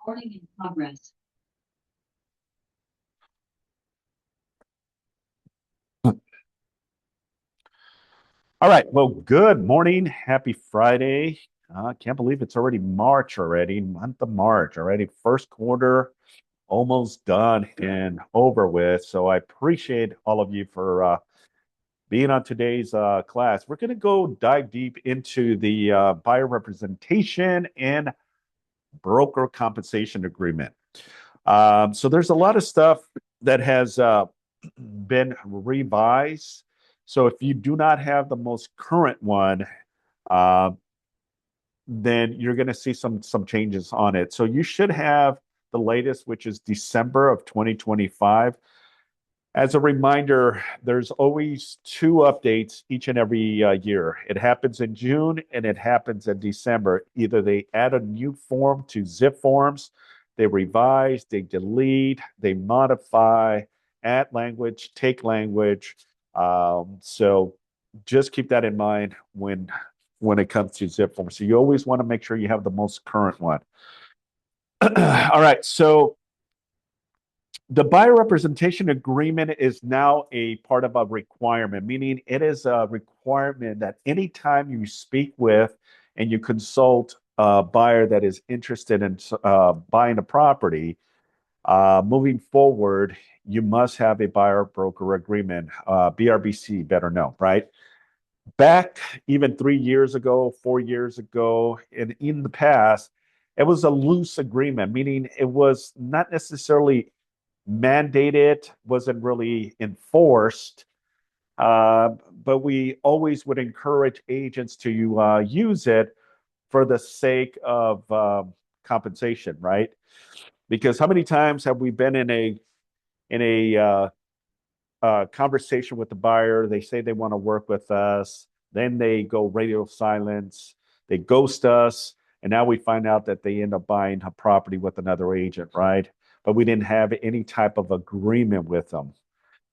Recording in progress. All right. Well, good morning. Happy Friday. I can't believe it's already March already, month of March already. First quarter almost done and over with. So I appreciate all of you for being on today's class. We're going to go dive deep into the buyer representation and broker compensation agreement. So there's a lot of stuff that has been revised. So if you do not have the most current one, uh, then you're going to see some changes on it. So you should have the latest, which is December of 2025. As a reminder, there's always two updates each and every year. It happens in June and it happens in December. Either they add a new form to zip forms, they revise, they delete, they modify, add language, take language. So just keep that in mind when it comes to zip forms. So you always want to make sure you have the most current one. All right, so the buyer representation agreement is now a part of a requirement, meaning it is a requirement that anytime you speak with and you consult a buyer that is interested in buying a property, moving forward, you must have a buyer broker agreement, BRBC, better known, right? Back even 3 years ago, 4 years ago, and in the past, it was a loose agreement, meaning it was not necessarily mandated, wasn't really enforced. But we always would encourage agents to use it for the sake of compensation, right? Because how many times have we been in a conversation with the buyer? They say they want to work with us, then they go radio silence, they ghost us, and now we find out that they end up buying a property with another agent, right? But we didn't have any type of agreement with them.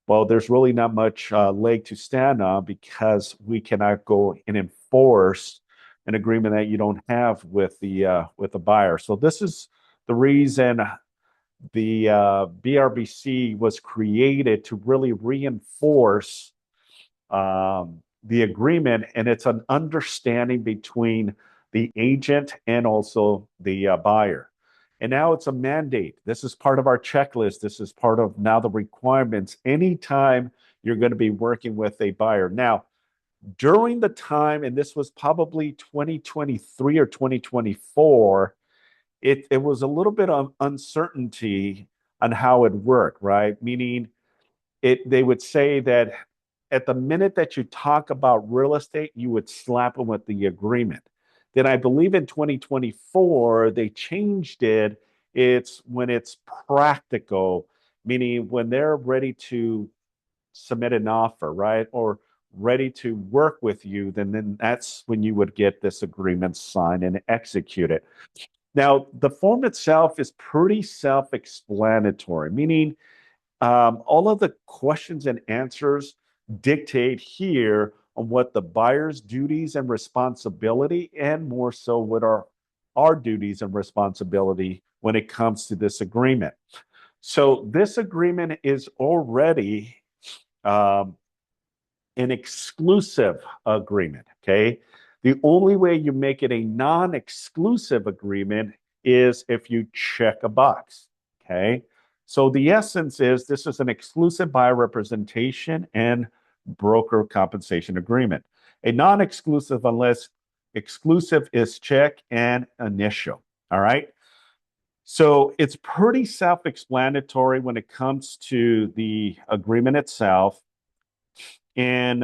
Well, there's really not much leg to stand on because we cannot go and enforce an agreement that you don't have with the buyer. So this is the reason the BRBC was created, to really reinforce the agreement, and it's an understanding between the agent and also the buyer. And now it's a mandate. This is part of our checklist. This is part of now the requirements. Anytime you're going to be working with a buyer. Now, during the time, and this was probably 2023 or 2024, it was a little bit of uncertainty on how it worked, right? Meaning they would say that at the minute that you talk about real estate, you would slap them with the agreement. Then I believe in 2024, they changed it. It's when it's practical, meaning when they're ready to submit an offer, right? Or ready to work with you, then that's when you would get this agreement signed and executed. Now, the form itself is pretty self-explanatory, meaning all of the questions and answers dictate here on what the buyer's duties and responsibility, and more so what are our duties and responsibility when it comes to this agreement. So this agreement is already um, an exclusive agreement. Okay. The only way you make it a non exclusive agreement is if you check a box. Okay. So the essence is this is an exclusive buyer representation and broker compensation agreement. A non exclusive, unless exclusive is check and initial. All right. So it's pretty self explanatory when it comes to the agreement itself. And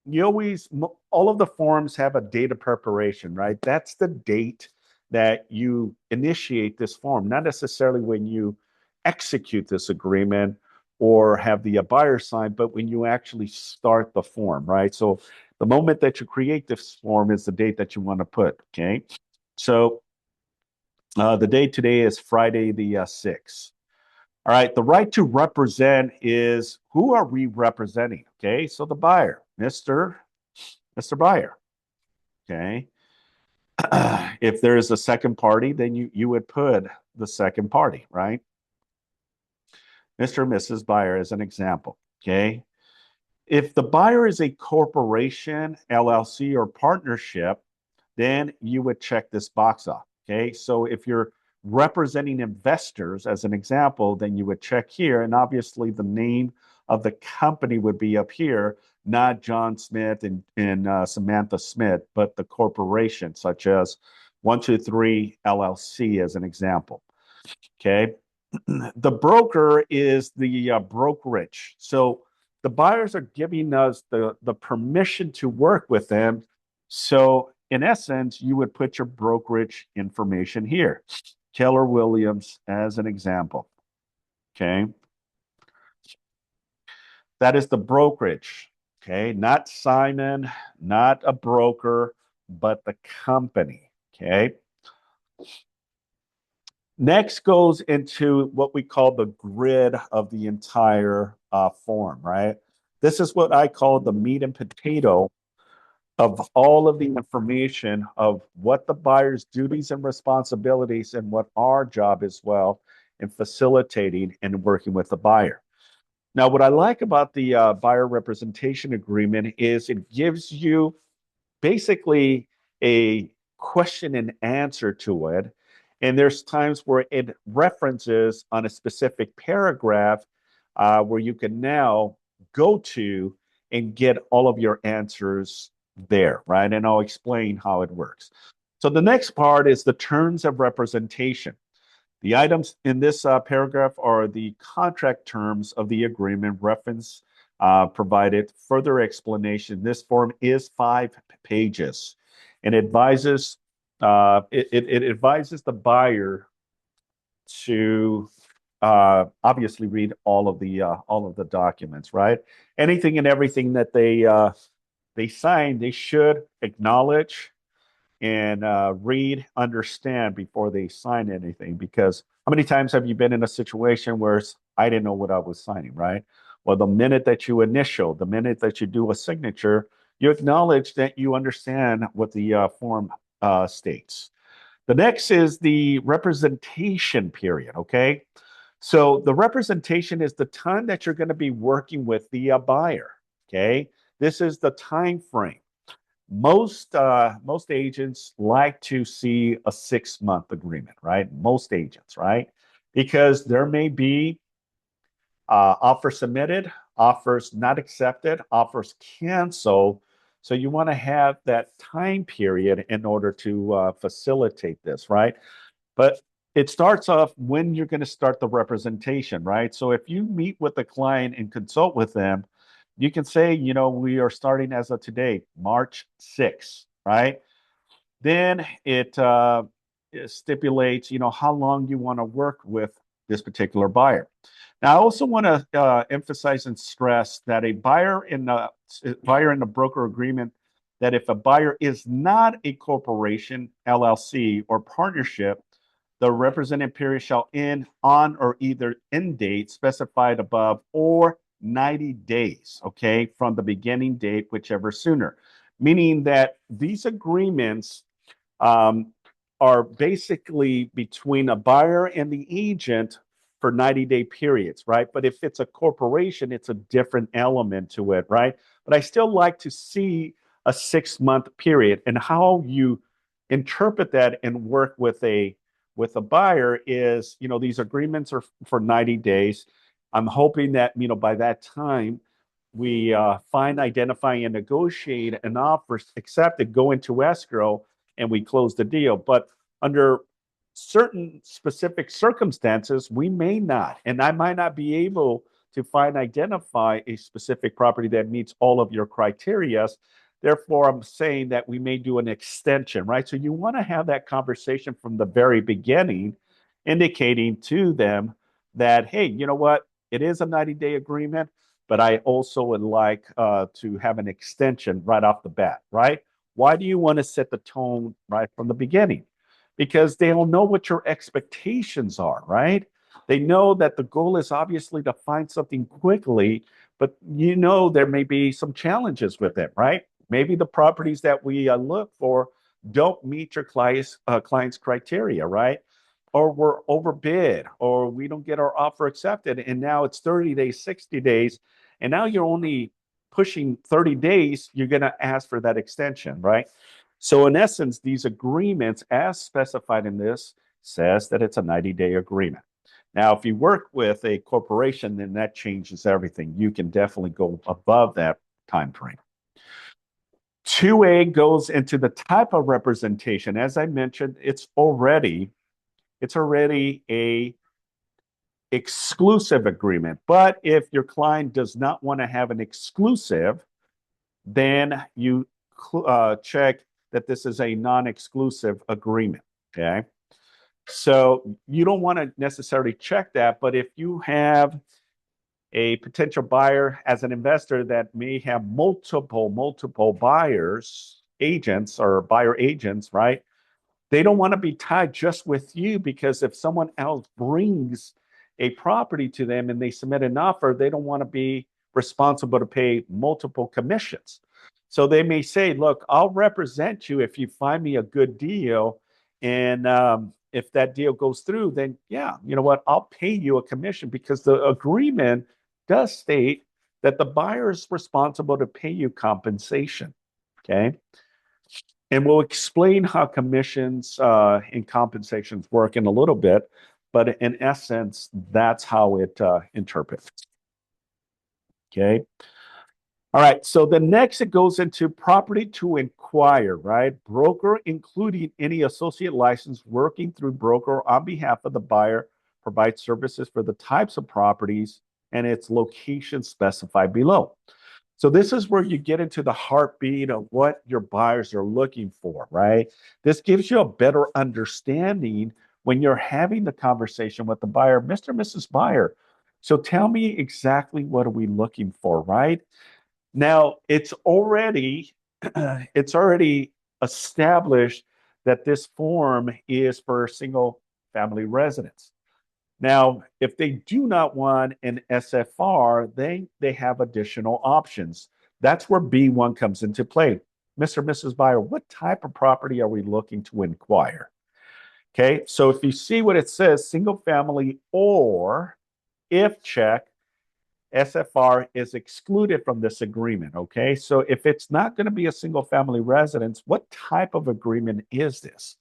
you always, all of the forms have a date of preparation, right? That's the date that you initiate this form, not necessarily when you execute this agreement or have the buyer sign, but when you actually start the form, right? So the moment that you create this form is the date that you want to put. Okay. So the date today is Friday the 6th. All right, the right to represent is, who are we representing? Okay, so the buyer, Mr. Buyer. Okay. If there's a second party, then you would put the second party, right? Mr. and Mrs. Buyer as an example. Okay. If the buyer is a corporation, LLC, or partnership, then you would check this box off. Okay. So if you're representing investors as an example, then you would check here. And obviously, the name of the company would be up here, not John Smith and Samantha Smith, but the corporation, such as 123 LLC, as an example. Okay. The broker is the brokerage. So the buyers are giving us the permission to work with them. So in essence, you would put your brokerage information here. Keller Williams as an example. Okay. That is the brokerage. Okay. Not Simon, not a broker, but the company. Okay. Next goes into what we call the grid of the entire form, right? This is what I call the meat and potato of all of the information of what the buyer's duties and responsibilities and what our job as well in facilitating and working with the buyer. Now, what I like about the buyer representation agreement is it gives you basically a question and answer to it. And there's times where it references on a specific paragraph where you can now go to and get all of your answers there, right? And I'll explain how it works. So the next part is the terms of representation. The items in this paragraph are the contract terms of the agreement reference provided. Further explanation. This form is 5 pages and advises it advises the buyer to obviously read all of the documents, right? Anything and everything that they sign, they should acknowledge and read, understand before they sign anything. Because how many times have you been in a situation where I didn't know what I was signing, right? Well, the minute that you initial, the minute that you do a signature, you acknowledge that you understand what the form states. The next is the representation period, okay? So the representation is the time that you're going to be working with the buyer, okay? This is the time frame. Most agents like to see a 6 month agreement, right? Most agents, right? Because there may be offers submitted, offers not accepted, offers canceled. So you want to have that time period in order to facilitate this, right? But it starts off when you're going to start the representation, right? So if you meet with the client and consult with them, you can say, we are starting as of today, March 6th, right? Then it stipulates, how long you want to work with this particular buyer. Now, I also want to emphasize and stress that a buyer in the broker agreement, that if a buyer is not a corporation, LLC, or partnership, the represented period shall end on or either end date specified above or 90 days, okay, from the beginning date, whichever sooner. Meaning that these agreements um, are basically between a buyer and the agent for 90-day periods, right? But if it's a corporation, it's a different element to it, right? But I still like to see a 6 month period, and how you interpret that and work with a buyer is, these agreements are for 90 days. I'm hoping that, by that time, we find, identify, and negotiate an offer accepted, go into escrow, and we close the deal. But under certain specific circumstances, we may not, and I might not be able to identify a specific property that meets all of your criteria. Therefore, I'm saying that we may do an extension, right? So you want to have that conversation from the very beginning, indicating to them that, hey, you know what? It is a 90-day agreement, but I also would like to have an extension right off the bat, right? Why do you want to set the tone right from the beginning? Because they'll know what your expectations are, right? They know that the goal is obviously to find something quickly, but there may be some challenges with it, right? Maybe the properties that we look for don't meet your client's criteria, right? Or we're overbid, or we don't get our offer accepted, and now it's 30 days, 60 days, and now you're only pushing 30 days, you're going to ask for that extension, right? So in essence, these agreements, as specified in this, says that it's a 90-day agreement. Now, if you work with a corporation, then that changes everything. You can definitely go above that time frame. 2A goes into the type of representation. As I mentioned, it's already a exclusive agreement. But if your client does not want to have an exclusive, then you check that this is a non-exclusive agreement. Okay. So you don't want to necessarily check that, but if you have a potential buyer as an investor that may have multiple buyers, agents or buyer agents, right? They don't want to be tied just with you, because if someone else brings a property to them and they submit an offer, they don't want to be responsible to pay multiple commissions. So they may say, look, I'll represent you if you find me a good deal. And if that deal goes through, then yeah, you know what? I'll pay you a commission, because the agreement does state that the buyer is responsible to pay you compensation. Okay. And we'll explain how commissions and compensations work in a little bit, but in essence, that's how it interprets. Okay. All right. So the next, it goes into property to inquire, right? Broker, including any associate license working through broker on behalf of the buyer, provides services for the types of properties and its location specified below. So this is where you get into the heartbeat of what your buyers are looking for, right? This gives you a better understanding when you're having the conversation with the buyer, Mr. and Mrs. Buyer. So tell me exactly what are we looking for, right? Now, it's already established that this form is for single family residents. Now, if they do not want an SFR, they have additional options. That's where B1 comes into play. Mr. and Mrs. Buyer, what type of property are we looking to inquire? Okay, so if you see what it says, single family, or if check, SFR is excluded from this agreement. Okay, so if it's not going to be a single family residence, what type of agreement is this?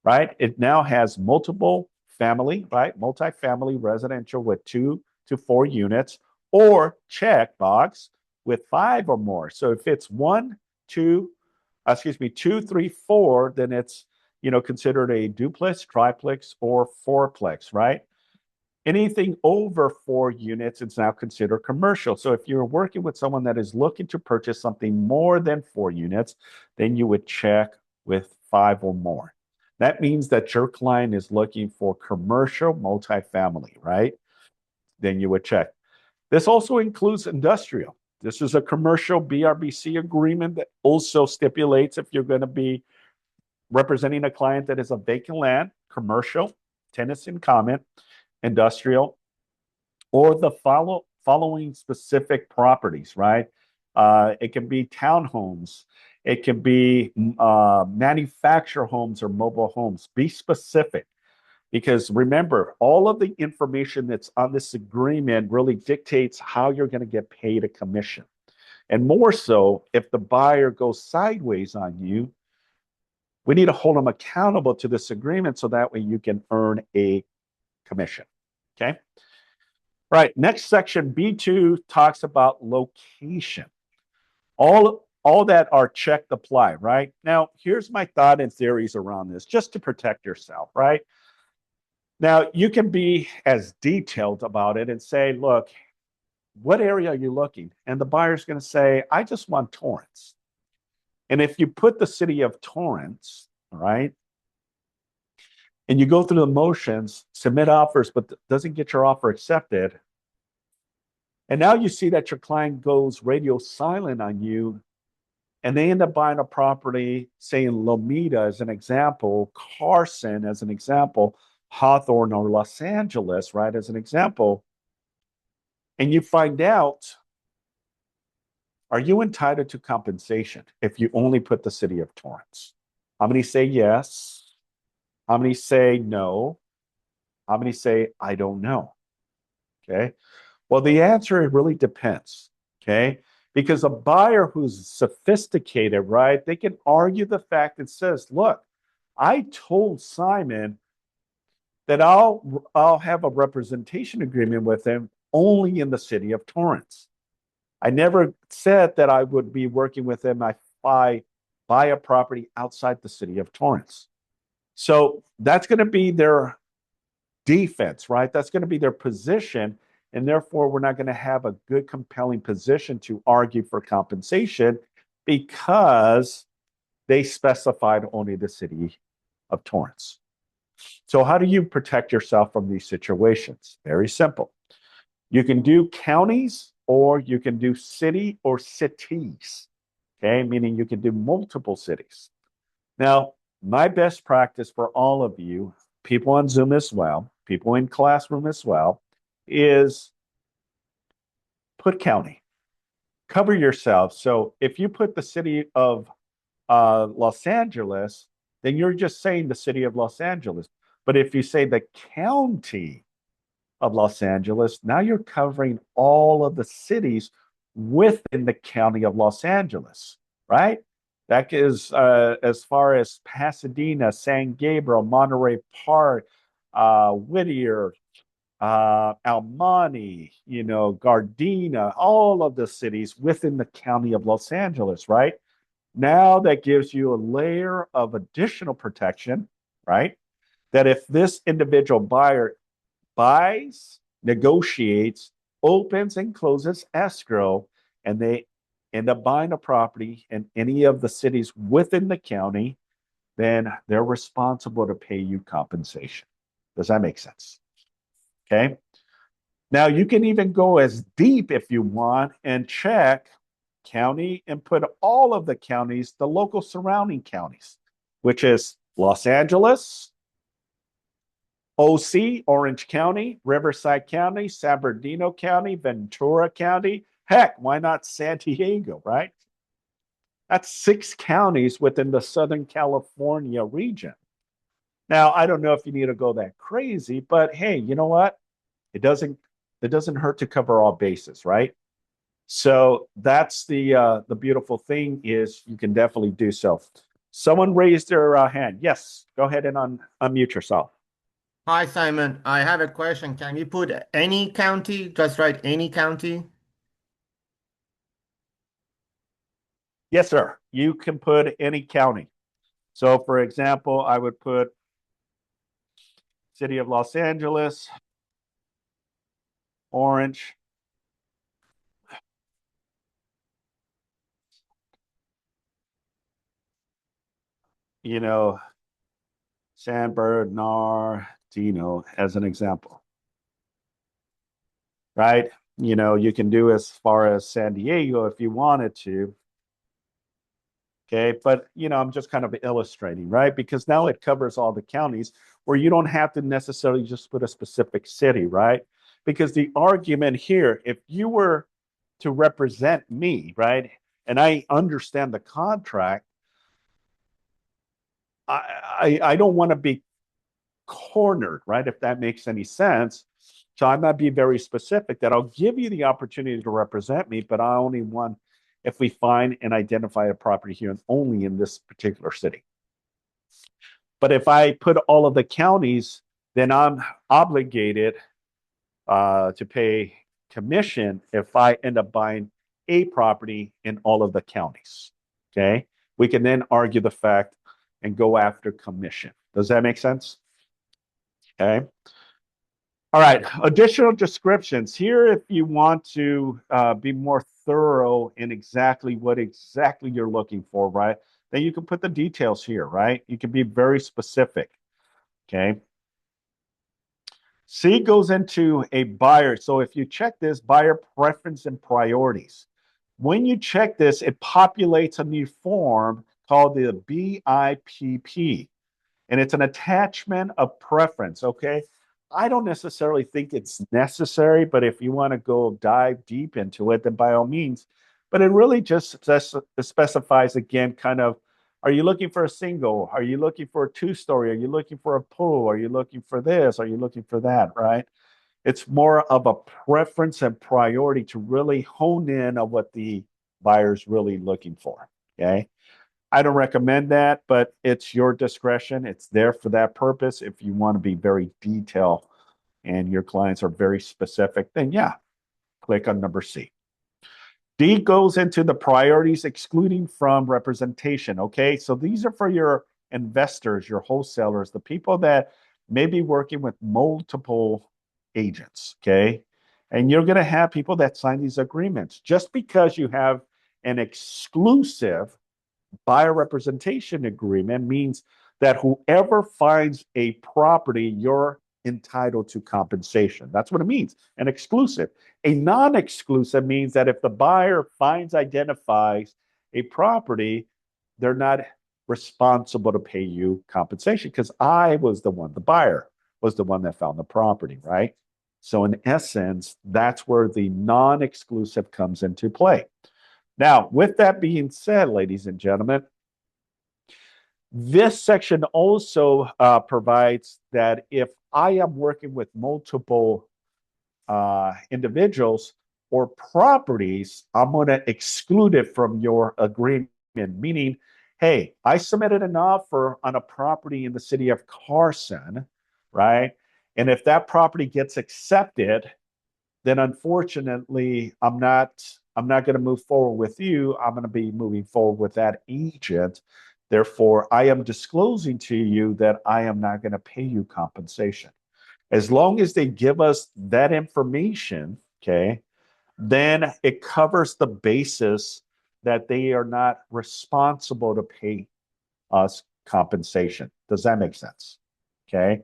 Right? It now has multiple family, right? Multifamily residential with 2 to 4 units, or check box with 5 or more. So if it's 2, 3, 4, then it's considered a duplex, triplex, or fourplex, right? Anything over 4 units is now considered commercial. So if you're working with someone that is looking to purchase something more than 4 units, then you would check with 5 or more. That means that your client is looking for commercial multifamily, right? Then you would check. This also includes industrial. This is a commercial BRBC agreement that also stipulates if you're going to be representing a client that is a vacant land, commercial, tenants in common, industrial, or the following specific properties, right? It can be townhomes. It can be manufactured homes or mobile homes. Be specific, because remember, all of the information that's on this agreement really dictates how you're going to get paid a commission. And more so, if the buyer goes sideways on you, we need to hold them accountable to this agreement so that way you can earn a commission. Okay. Right. Next section, B2, talks about location. All that are checked apply, right? Now, here's my thought and theories around this, just to protect yourself, right? Now, you can be as detailed about it and say, look, what area are you looking? And the buyer's going to say, I just want Torrance. And if you put the city of Torrance, right, and you go through the motions, submit offers, but doesn't get your offer accepted, and now you see that your client goes radio silent on you, and they end up buying a property, say in Lomita as an example, Carson as an example, Hawthorne or Los Angeles, right, as an example, and you find out, are you entitled to compensation if you only put the city of Torrance? How many say yes? How many say no? How many say I don't know? Okay. Well, the answer it really depends. Okay. Because a buyer who's sophisticated, right, they can argue the fact that says, look, I told Simon that I'll have a representation agreement with him only in the city of Torrance. I never said that I would be working with him if I buy a property outside the city of Torrance. So that's going to be their defense, right? That's going to be their position. And therefore, we're not going to have a good, compelling position to argue for compensation because they specified only the city of Torrance. So, how do you protect yourself from these situations? Very simple. You can do counties or you can do city or cities, okay? Meaning you can do multiple cities. Now, my best practice for all of you, people on Zoom as well, people in classroom as well, is put county. Cover yourself. So if you put the city of Los Angeles, then you're just saying the city of Los Angeles. But if you say the county of Los Angeles, now you're covering all of the cities within the county of Los Angeles, right? That is as far as Pasadena, San Gabriel, Monterey Park, Whittier, Almani, Gardena, all of the cities within the county of Los Angeles, right? Now that gives you a layer of additional protection, right? That if this individual buyer buys, negotiates, opens, and closes escrow, and they end up buying a property in any of the cities within the county, then they're responsible to pay you compensation. Does that make sense? Okay. Now you can even go as deep if you want and check county and put all of the counties, the local surrounding counties, which is Los Angeles, OC, Orange County, Riverside County, San Bernardino County, Ventura County. Heck, why not San Diego, right? That's 6 counties within the Southern California region. Now, I don't know if you need to go that crazy, but hey, you know what? It doesn't hurt to cover all bases, right? So that's the beautiful thing is you can definitely do so. Someone raised their hand. Yes, go ahead and unmute yourself. Hi, Simon. I have a question. Can you put any county? Just write any county. Yes, sir. You can put any county. So, for example, I would put City of Los Angeles, Orange, you know, San Bernardino as an example, right? You can do as far as San Diego if you wanted to. Okay. But, I'm just kind of illustrating, right? Because now it covers all the counties where you don't have to necessarily just put a specific city, right? Because the argument here, if you were to represent me, right, and I understand the contract, I don't want to be cornered, right? If that makes any sense. So I might be very specific that I'll give you the opportunity to represent me, but I only want if we find and identify a property here and only in this particular city. But if I put all of the counties, then I'm obligated to pay commission if I end up buying a property in all of the counties. Okay. We can then argue the fact and go after commission. Does that make sense? Okay. All right. Additional descriptions here. If you want to be more thorough in exactly what exactly you're looking for, right? Then you can put the details here, right? You can be very specific. Okay. C goes into a buyer. So if you check this buyer preference and priorities, when you check this, it populates a new form called the BIP, and it's an attachment of preference. Okay. I don't necessarily think it's necessary, but if you want to go dive deep into it, then by all means. But it really just specifies again kind of Are you looking for a single? Are you looking for a two-story? Are you looking for a pool? Are you looking for this? Are you looking for that? Right? It's more of a preference and priority to really hone in on what the buyer's really looking for. Okay. I don't recommend that, but it's your discretion. It's there for that purpose. If you want to be very detailed and your clients are very specific, then yeah, click on number C. D goes into the priorities excluding from representation. Okay. So these are for your investors, your wholesalers, the people that may be working with multiple agents. Okay. And you're going to have people that sign these agreements. Just because you have an exclusive buyer representation agreement means that whoever finds a property, you're entitled to compensation. That's what it means. An exclusive. A non-exclusive means that if the buyer identifies a property, they're not responsible to pay you compensation because the buyer was the one that found the property, right? So in essence, that's where the non-exclusive comes into play. Now, with that being said, ladies and gentlemen, this section also provides that if I am working with multiple individuals or properties, I'm going to exclude it from your agreement, meaning, hey, I submitted an offer on a property in the city of Carson, right? And if that property gets accepted, then unfortunately, I'm not going to move forward with you. I'm going to be moving forward with that agent. Therefore, I am disclosing to you that I am not going to pay you compensation. As long as they give us that information, okay, then it covers the basis that they are not responsible to pay us compensation. Does that make sense? Okay.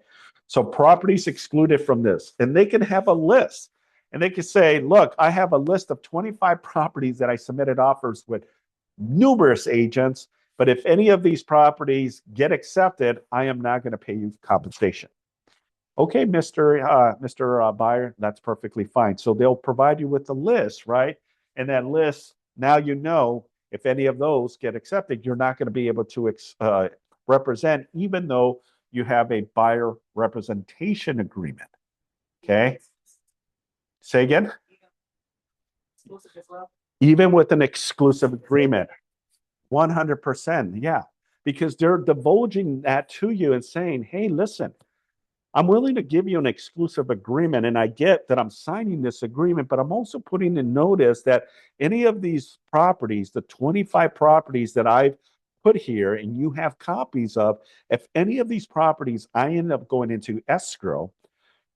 So properties excluded from this, and they can have a list and they can say, look, I have a list of 25 properties that I submitted offers with numerous agents. But if any of these properties get accepted, I am not going to pay you compensation. Okay, Mr. Buyer, that's perfectly fine. So they'll provide you with the list, right? And that list, now you know if any of those get accepted, you're not going to be able to represent, even though you have a buyer representation agreement. Okay. Say again. Even with an exclusive agreement, 100%. Yeah. Because they're divulging that to you and saying, hey, listen, I'm willing to give you an exclusive agreement, and I get that I'm signing this agreement, but I'm also putting in notice that any of these properties, the 25 properties that I've put here and you have copies of, if any of these properties I end up going into escrow,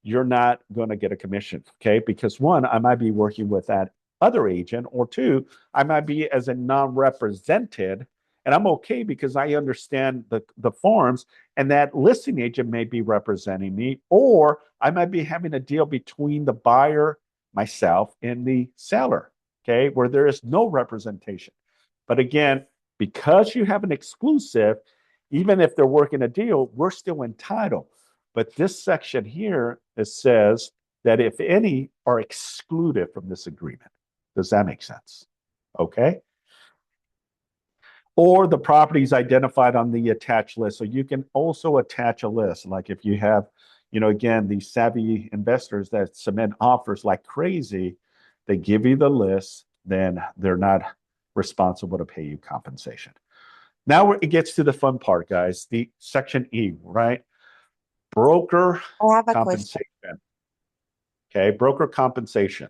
you're not going to get a commission, okay? Because one, I might be working with that other agent, or two, I might be as a non-represented, and I'm okay because I understand the forms, and that listing agent may be representing me, or I might be having a deal between the buyer, myself, and the seller, okay, where there is no representation. But again, because you have an exclusive, even if they're working a deal, we're still entitled. But this section here, it says that if any are excluded from this agreement. Does that make sense? Okay. Or the properties identified on the attached list. So you can also attach a list. Like if you have, again, these savvy investors that submit offers like crazy, they give you the list, then they're not responsible to pay you compensation. Now it gets to the fun part, guys. The section E, right? Broker I have a compensation. question. Okay, broker compensation.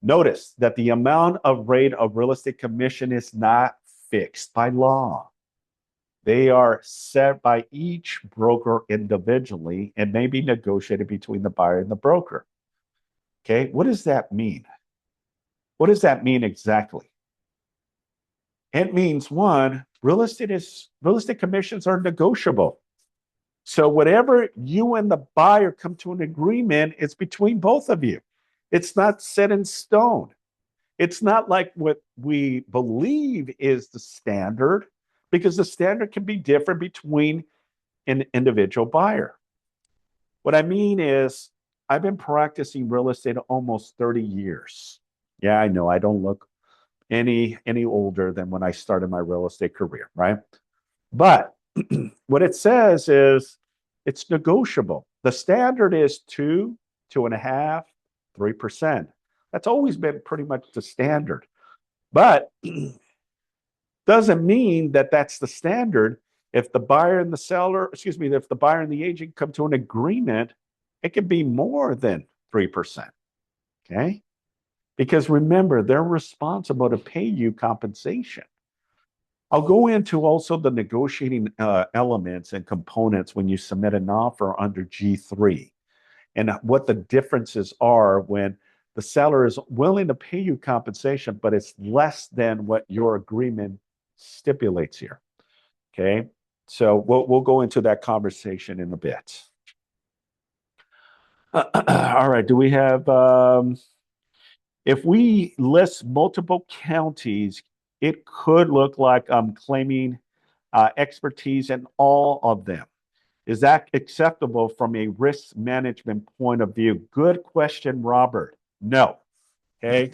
Notice that the amount of rate of real estate commission is not fixed by law. They are set by each broker individually and may be negotiated between the buyer and the broker. Okay, what does that mean? What does that mean exactly? It means one, real estate commissions are negotiable. So whatever you and the buyer come to an agreement, it's between both of you. It's not set in stone. It's not like what we believe is the standard, because the standard can be different between an individual buyer. What I mean is, I've been practicing real estate almost 30 years. Yeah, I know I don't look any older than when I started my real estate career, right? But what it says is it's negotiable. The standard is 2, 2.5, 3%. That's always been pretty much the standard. But doesn't mean that that's the standard. If the buyer and the seller, excuse me, if the buyer and the agent come to an agreement, it can be more than 3%. Okay. Because remember, they're responsible to pay you compensation. I'll go into also the negotiating elements and components when you submit an offer under G3 and what the differences are when the seller is willing to pay you compensation, but it's less than what your agreement stipulates here. Okay. So we'll go into that conversation in a bit. All right. Do we have, if we list multiple counties, it could look like I'm claiming expertise in all of them. Is that acceptable from a risk management point of view? Good question, Robert. No. Okay.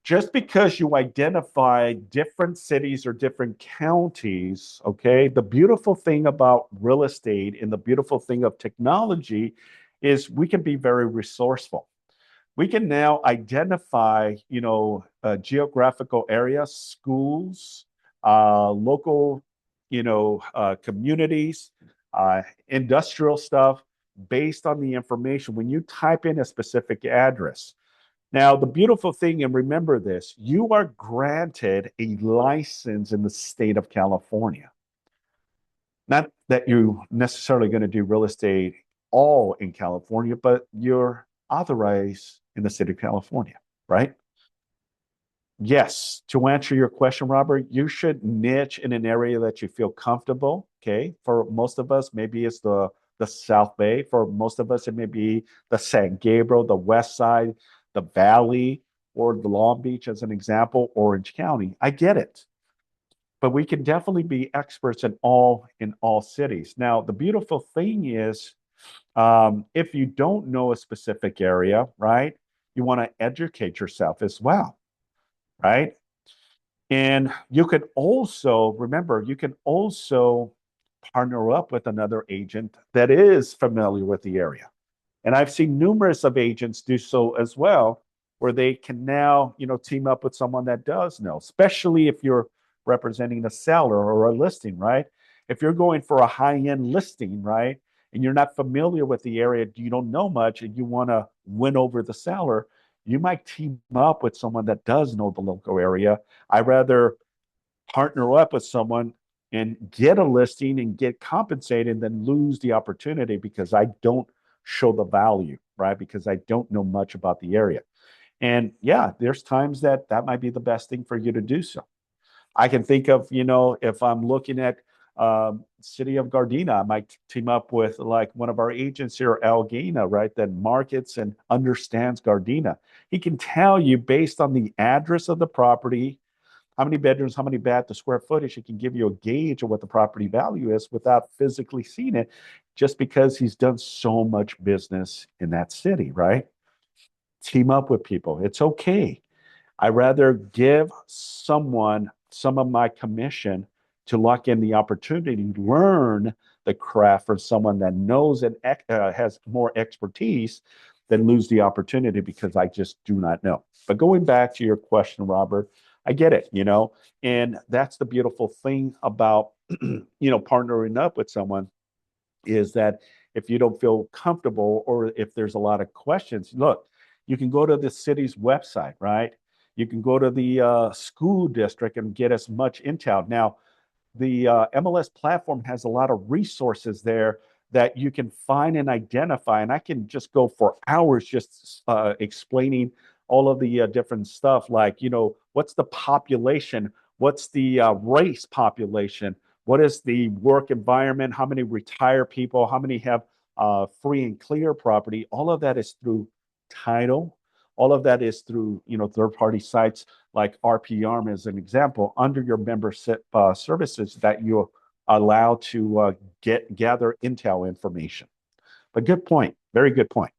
Just because you identify different cities or different counties, okay, the beautiful thing about real estate and the beautiful thing of technology is we can be very resourceful. We can now identify, geographical areas, schools, local, communities, industrial stuff based on the information. When you type in a specific address, now the beautiful thing, and remember this, you are granted a license in the state of California. Not that you're necessarily going to do real estate all in California, but you're authorized in the state of California, right? Yes, to answer your question, Robert, you should niche in an area that you feel comfortable. Okay. For most of us, maybe it's the South Bay. For most of us, it may be the San Gabriel, the West Side, the Valley, or the Long Beach, as an example, Orange County. I get it. But we can definitely be experts in all cities. Now, the beautiful thing is, if you don't know a specific area, right, you want to educate yourself as well, right? And you can also, remember, you can also partner up with another agent that is familiar with the area. And I've seen numerous of agents do so as well, where they can now, team up with someone that does know, especially if you're representing a seller or a listing, right? If you're going for a high-end listing, right, and you're not familiar with the area, you don't know much, and you want to win over the seller, you might team up with someone that does know the local area. I rather partner up with someone and get a listing and get compensated than lose the opportunity because I don't show the value, right? Because I don't know much about the area. And yeah, there's times that might be the best thing for you to do so. I can think of, if I'm looking at city of Gardena, I might team up with like one of our agents here, Al Gaina, right, that markets and understands Gardena. He can tell you based on the address of the property, how many bedrooms, how many baths, the square footage. He can give you a gauge of what the property value is without physically seeing it, just because he's done so much business in that city, right? Team up with people. It's okay. I rather give someone some of my commission to lock in the opportunity to learn the craft from someone that knows and has more expertise than lose the opportunity because I just do not know. But going back to your question, Robert, I get it, and that's the beautiful thing about, partnering up with someone is that if you don't feel comfortable or if there's a lot of questions, look, you can go to the city's website, right? You can go to the school district and get as much intel. Now, the MLS platform has a lot of resources there that you can find and identify. And I can just go for hours just explaining all of the different stuff like, what's the population? What's the race population? What is the work environment? How many retire people? How many have free and clear property? All of that is through title. All of that is through, third-party sites like RPARM as an example, under your membership services that you're allowed to gather intel information. But good point, very good point.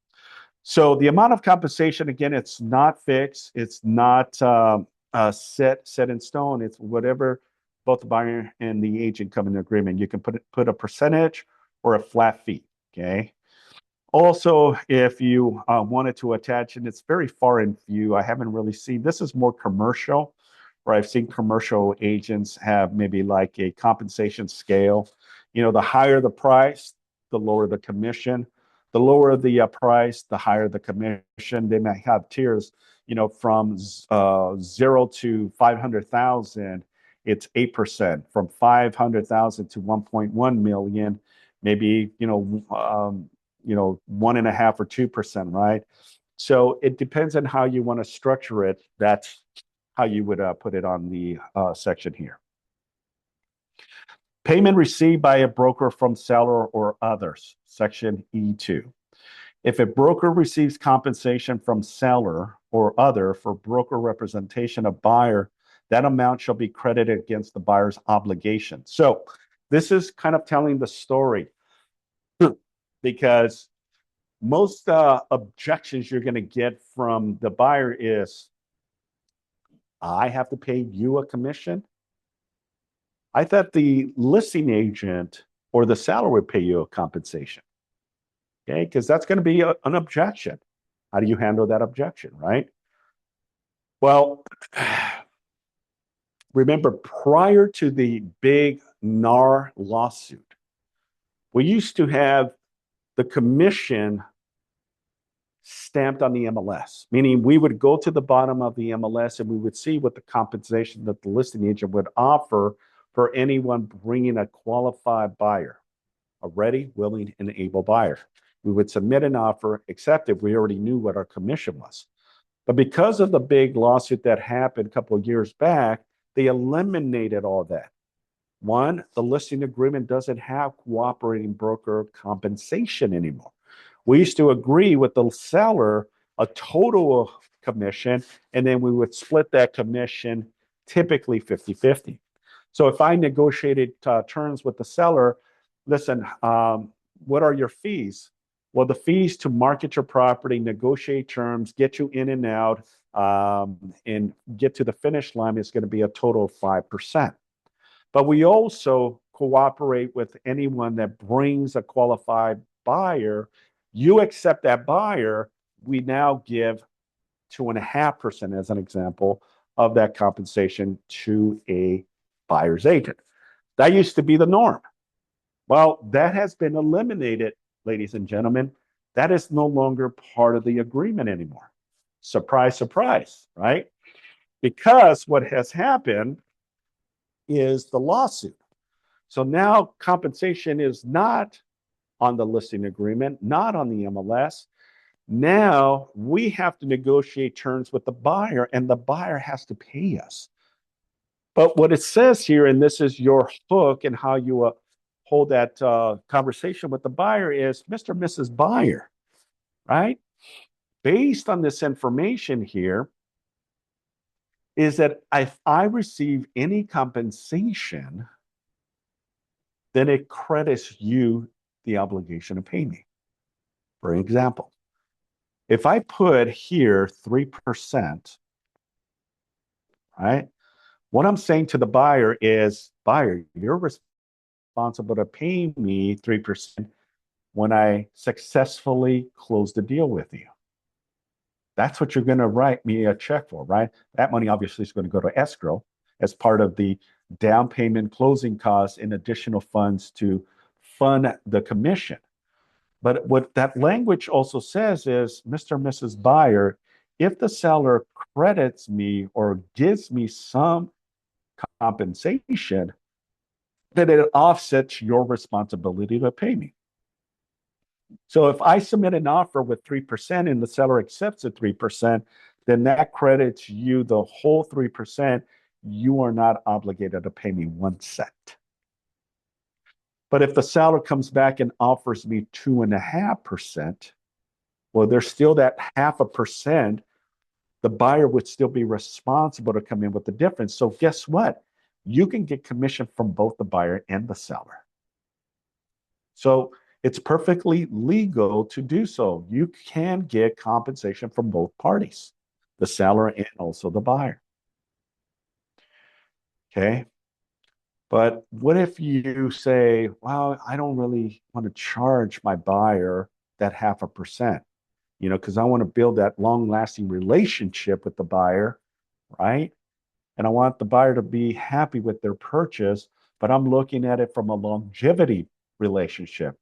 So the amount of compensation, again, it's not fixed. It's not set in stone. It's whatever both the buyer and the agent come into agreement. You can put a percentage or a flat fee. Okay. Also, if you wanted to attach, and it's very far in view, I haven't really seen, this is more commercial, where I've seen commercial agents have maybe like a compensation scale. You know, the higher the price, the lower the commission. The lower the price, the higher the commission. They may have tiers, you know, from 0 to 500,000, it's 8%. From 500,000 to 1.1 million, maybe, you know, 1.5 or 2%, right? So it depends on how you want to structure it. That's how you would put it on the section here. Payment received by a broker from seller or others, section E2. If a broker receives compensation from seller or other for broker representation of buyer, that amount shall be credited against the buyer's obligation. So this is kind of telling the story because most objections you're going to get from the buyer is, I have to pay you a commission. I thought the listing agent or the seller would pay you a compensation. Okay, because that's going to be an objection. How do you handle that objection, right? Well, remember, prior to the big NAR lawsuit, we used to have the commission stamped on the MLS, meaning we would go to the bottom of the MLS and we would see what the compensation that the listing agent would offer for anyone bringing a qualified buyer, a ready, willing, and able buyer. We would submit an offer, accept it. We already knew what our commission was. But because of the big lawsuit that happened a couple of years back, they eliminated all that. One, the listing agreement doesn't have cooperating broker compensation anymore. We used to agree with the seller a total commission, and then we would split that commission typically 50-50. So if I negotiated terms with the seller, listen, what are your fees? Well, the fees to market your property, negotiate terms, get you in and out, and get to the finish line is going to be a total of 5%. But we also cooperate with anyone that brings a qualified buyer. You accept that buyer, we now give 2.5% as an example of that compensation to a buyer's agent. That used to be the norm. Well, that has been eliminated, ladies and gentlemen. That is no longer part of the agreement anymore. Surprise, surprise, right? Because what has happened is the lawsuit. So now compensation is not on the listing agreement, not on the MLS. Now we have to negotiate terms with the buyer, and the buyer has to pay us. But what it says here, and this is your hook and how you hold that conversation with the buyer, is Mr. and Mrs. Buyer, right? Based on this information here, is that if I receive any compensation, then it credits you the obligation to pay me. For example, if I put here 3%, right? What I'm saying to the buyer is, buyer, you're responsible to pay me 3% when I successfully close the deal with you. That's what you're going to write me a check for, right? That money obviously is going to go to escrow as part of the down payment, closing costs, and additional funds to fund the commission. But what that language also says is, Mr. and Mrs. Buyer, if the seller credits me or gives me some compensation, then it offsets your responsibility to pay me. So if I submit an offer with 3% and the seller accepts at 3%, then that credits you the whole 3%. You are not obligated to pay me 1 cent. But if the seller comes back and offers me 2.5%, well, there's still that 0.5%. The buyer would still be responsible to come in with the difference. So guess what? You can get commission from both the buyer and the seller. So it's perfectly legal to do so. You can get compensation from both parties, the seller and also the buyer. Okay. But what if you say, well, I don't really want to charge my buyer that 0.5%, because I want to build that long lasting relationship with the buyer, right? And I want the buyer to be happy with their purchase, but I'm looking at it from a longevity relationship.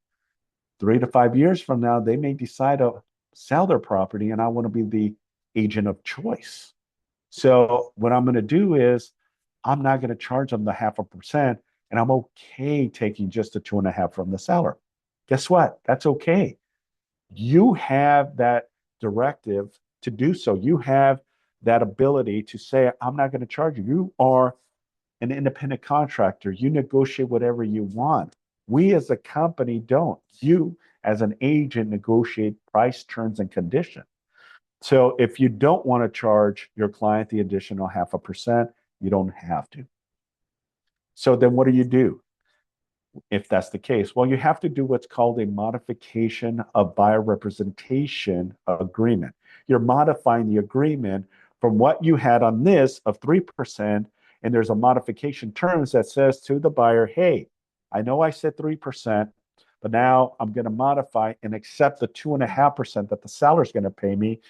3 to 5 years from now, they may decide to sell their property, and I want to be the agent of choice. So what I'm going to do is I'm not going to charge them the 0.5%, and I'm okay taking just the 2.5 from the seller. Guess what? That's okay. You have that directive to do so. You have that ability to say, I'm not going to charge you. You are an independent contractor. You negotiate whatever you want. We as a company don't. You as an agent negotiate price, terms, and conditions. So if you don't want to charge your client the additional 0.5%, you don't have to. So then what do? If that's the case? Well, you have to do what's called a modification of buyer representation agreement. You're modifying the agreement from what you had on this of 3%, and there's a modification terms that says to the buyer, hey, I know I said 3%, but now I'm going to modify and accept the 2.5% that the seller's going to pay me.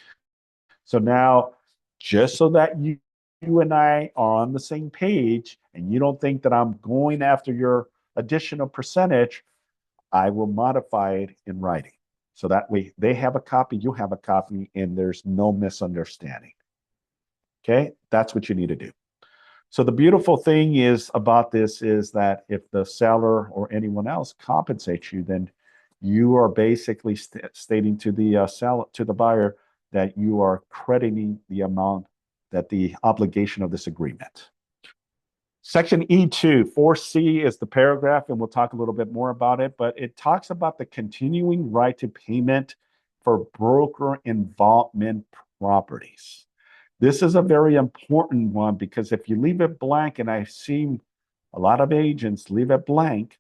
So now, just so that you and I are on the same page and you don't think that I'm going after your additional percentage, I will modify it in writing. So that way they have a copy, you have a copy, and there's no misunderstanding. Okay, that's what you need to do. So the beautiful thing is about this is that if the seller or anyone else compensates you, then you are basically stating to the seller, to the buyer, that you are crediting the amount, that the obligation of this agreement. Section E2, 4C is the paragraph, and we'll talk a little bit more about it, but it talks about the continuing right to payment for broker involvement properties. This is a very important one because if you leave it blank, and I've seen a lot of agents leave it blank,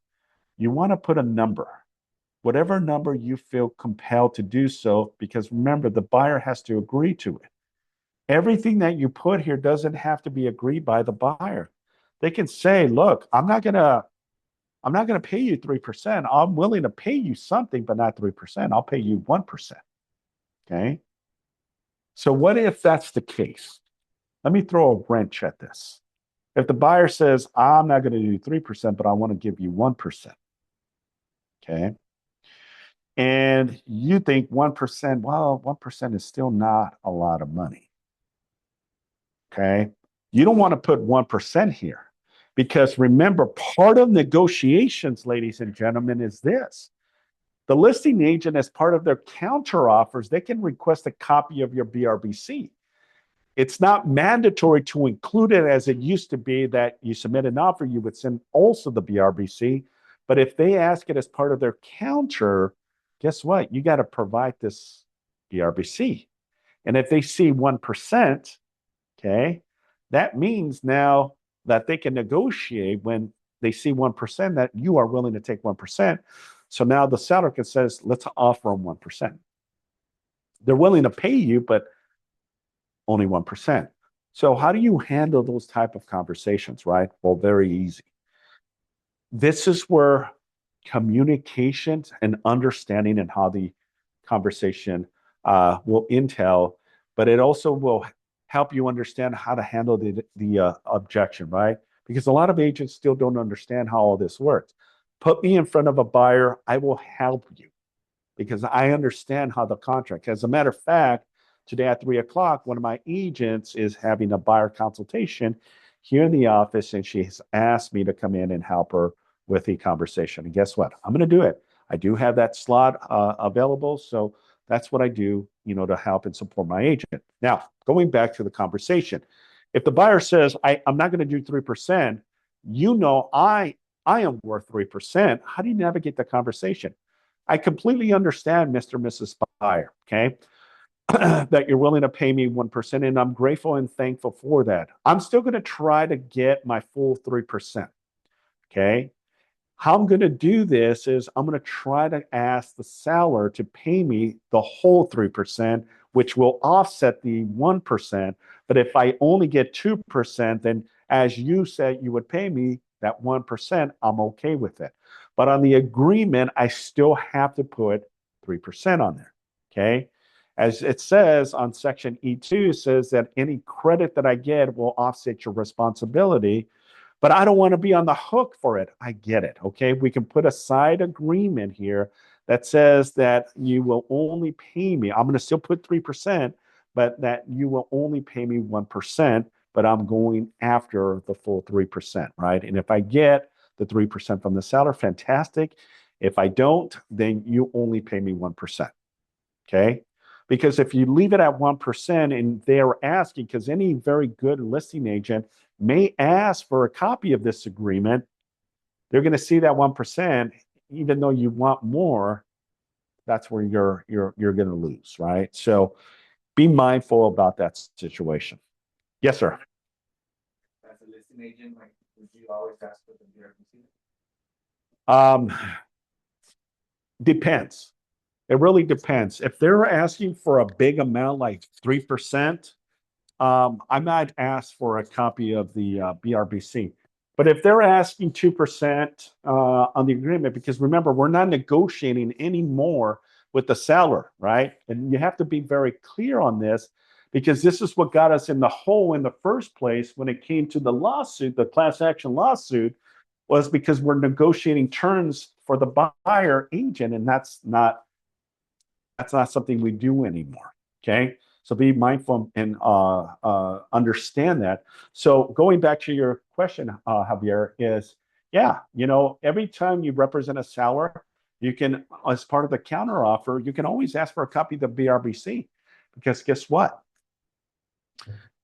you want to put a number, whatever number you feel compelled to do so, because remember, the buyer has to agree to it. Everything that you put here doesn't have to be agreed by the buyer. They can say, look, I'm not gonna pay you 3%. I'm willing to pay you something, but not 3%. I'll pay you 1%. Okay. So what if that's the case? Let me throw a wrench at this. If the buyer says, I'm not going to do 3%, but I want to give you 1%. Okay. And you think 1%, well, 1% is still not a lot of money. Okay. You don't want to put 1% here because remember, part of negotiations, ladies and gentlemen, is this. The listing agent, as part of their counter offers, they can request a copy of your BRBC. It's not mandatory to include it as it used to be that you submit an offer, you would send also the BRBC. But if they ask it as part of their counter, guess what? You got to provide this BRBC. And if they see 1%, okay, that means now that they can negotiate when they see 1% that you are willing to take 1%. So now the seller can says, let's offer them 1%. They're willing to pay you, but only 1%. So how do you handle those type of conversations, right? Well, very easy. This is where communication and understanding and how the conversation will intel, but it also will help you understand how to handle the objection, right? Because a lot of agents still don't understand how all this works. Put me in front of a buyer, I will help you because I understand how the contract. As a matter of fact, today at 3 o'clock, one of my agents is having a buyer consultation here in the office, and she's asked me to come in and help her with the conversation. And guess what? I'm going to do it. I do have that slot available, so that's what I do, to help and support my agent. Now, going back to the conversation, if the buyer says, I'm not going to do 3%, I am worth 3%. How do you navigate the conversation? I completely understand, Mr. and Mrs. Buyer, okay, that you're willing to pay me 1%, and I'm grateful and thankful for that. I'm still going to try to get my full 3%, okay? How I'm going to do this is I'm going to try to ask the seller to pay me the whole 3%, which will offset the 1%. But if I only get 2%, then as you said you would pay me, that 1%, I'm okay with it. But on the agreement, I still have to put 3% on there. Okay. As it says on section E2, says that any credit that I get will offset your responsibility, but I don't want to be on the hook for it. I get it. Okay. We can put a side agreement here that says that you will only pay me. I'm going to still put 3%, but that you will only pay me 1%, but I'm going after the full 3%, right? And if I get the 3% from the seller, fantastic. If I don't, then you only pay me 1%. Okay. Because if you leave it at 1% and they're asking, because any very good listing agent may ask for a copy of this agreement, they're going to see that 1%, even though you want more, that's where you're going to lose, right? So be mindful about that situation. Yes, sir. As a listing agent, like, would you always ask for the BRBC? Depends. It really depends. If they're asking for a big amount, like 3%, I might ask for a copy of the BRBC. But if they're asking 2% on the agreement, because remember, we're not negotiating anymore with the seller, right? And you have to be very clear on this, because this is what got us in the hole in the first place when it came to the lawsuit, the class action lawsuit, was because we're negotiating terms for the buyer agent, and that's not something we do anymore. Okay. So be mindful and understand that. So going back to your question, Javier, is yeah, every time you represent a seller, you can, as part of the counter offer, you can always ask for a copy of the BRBC, because guess what?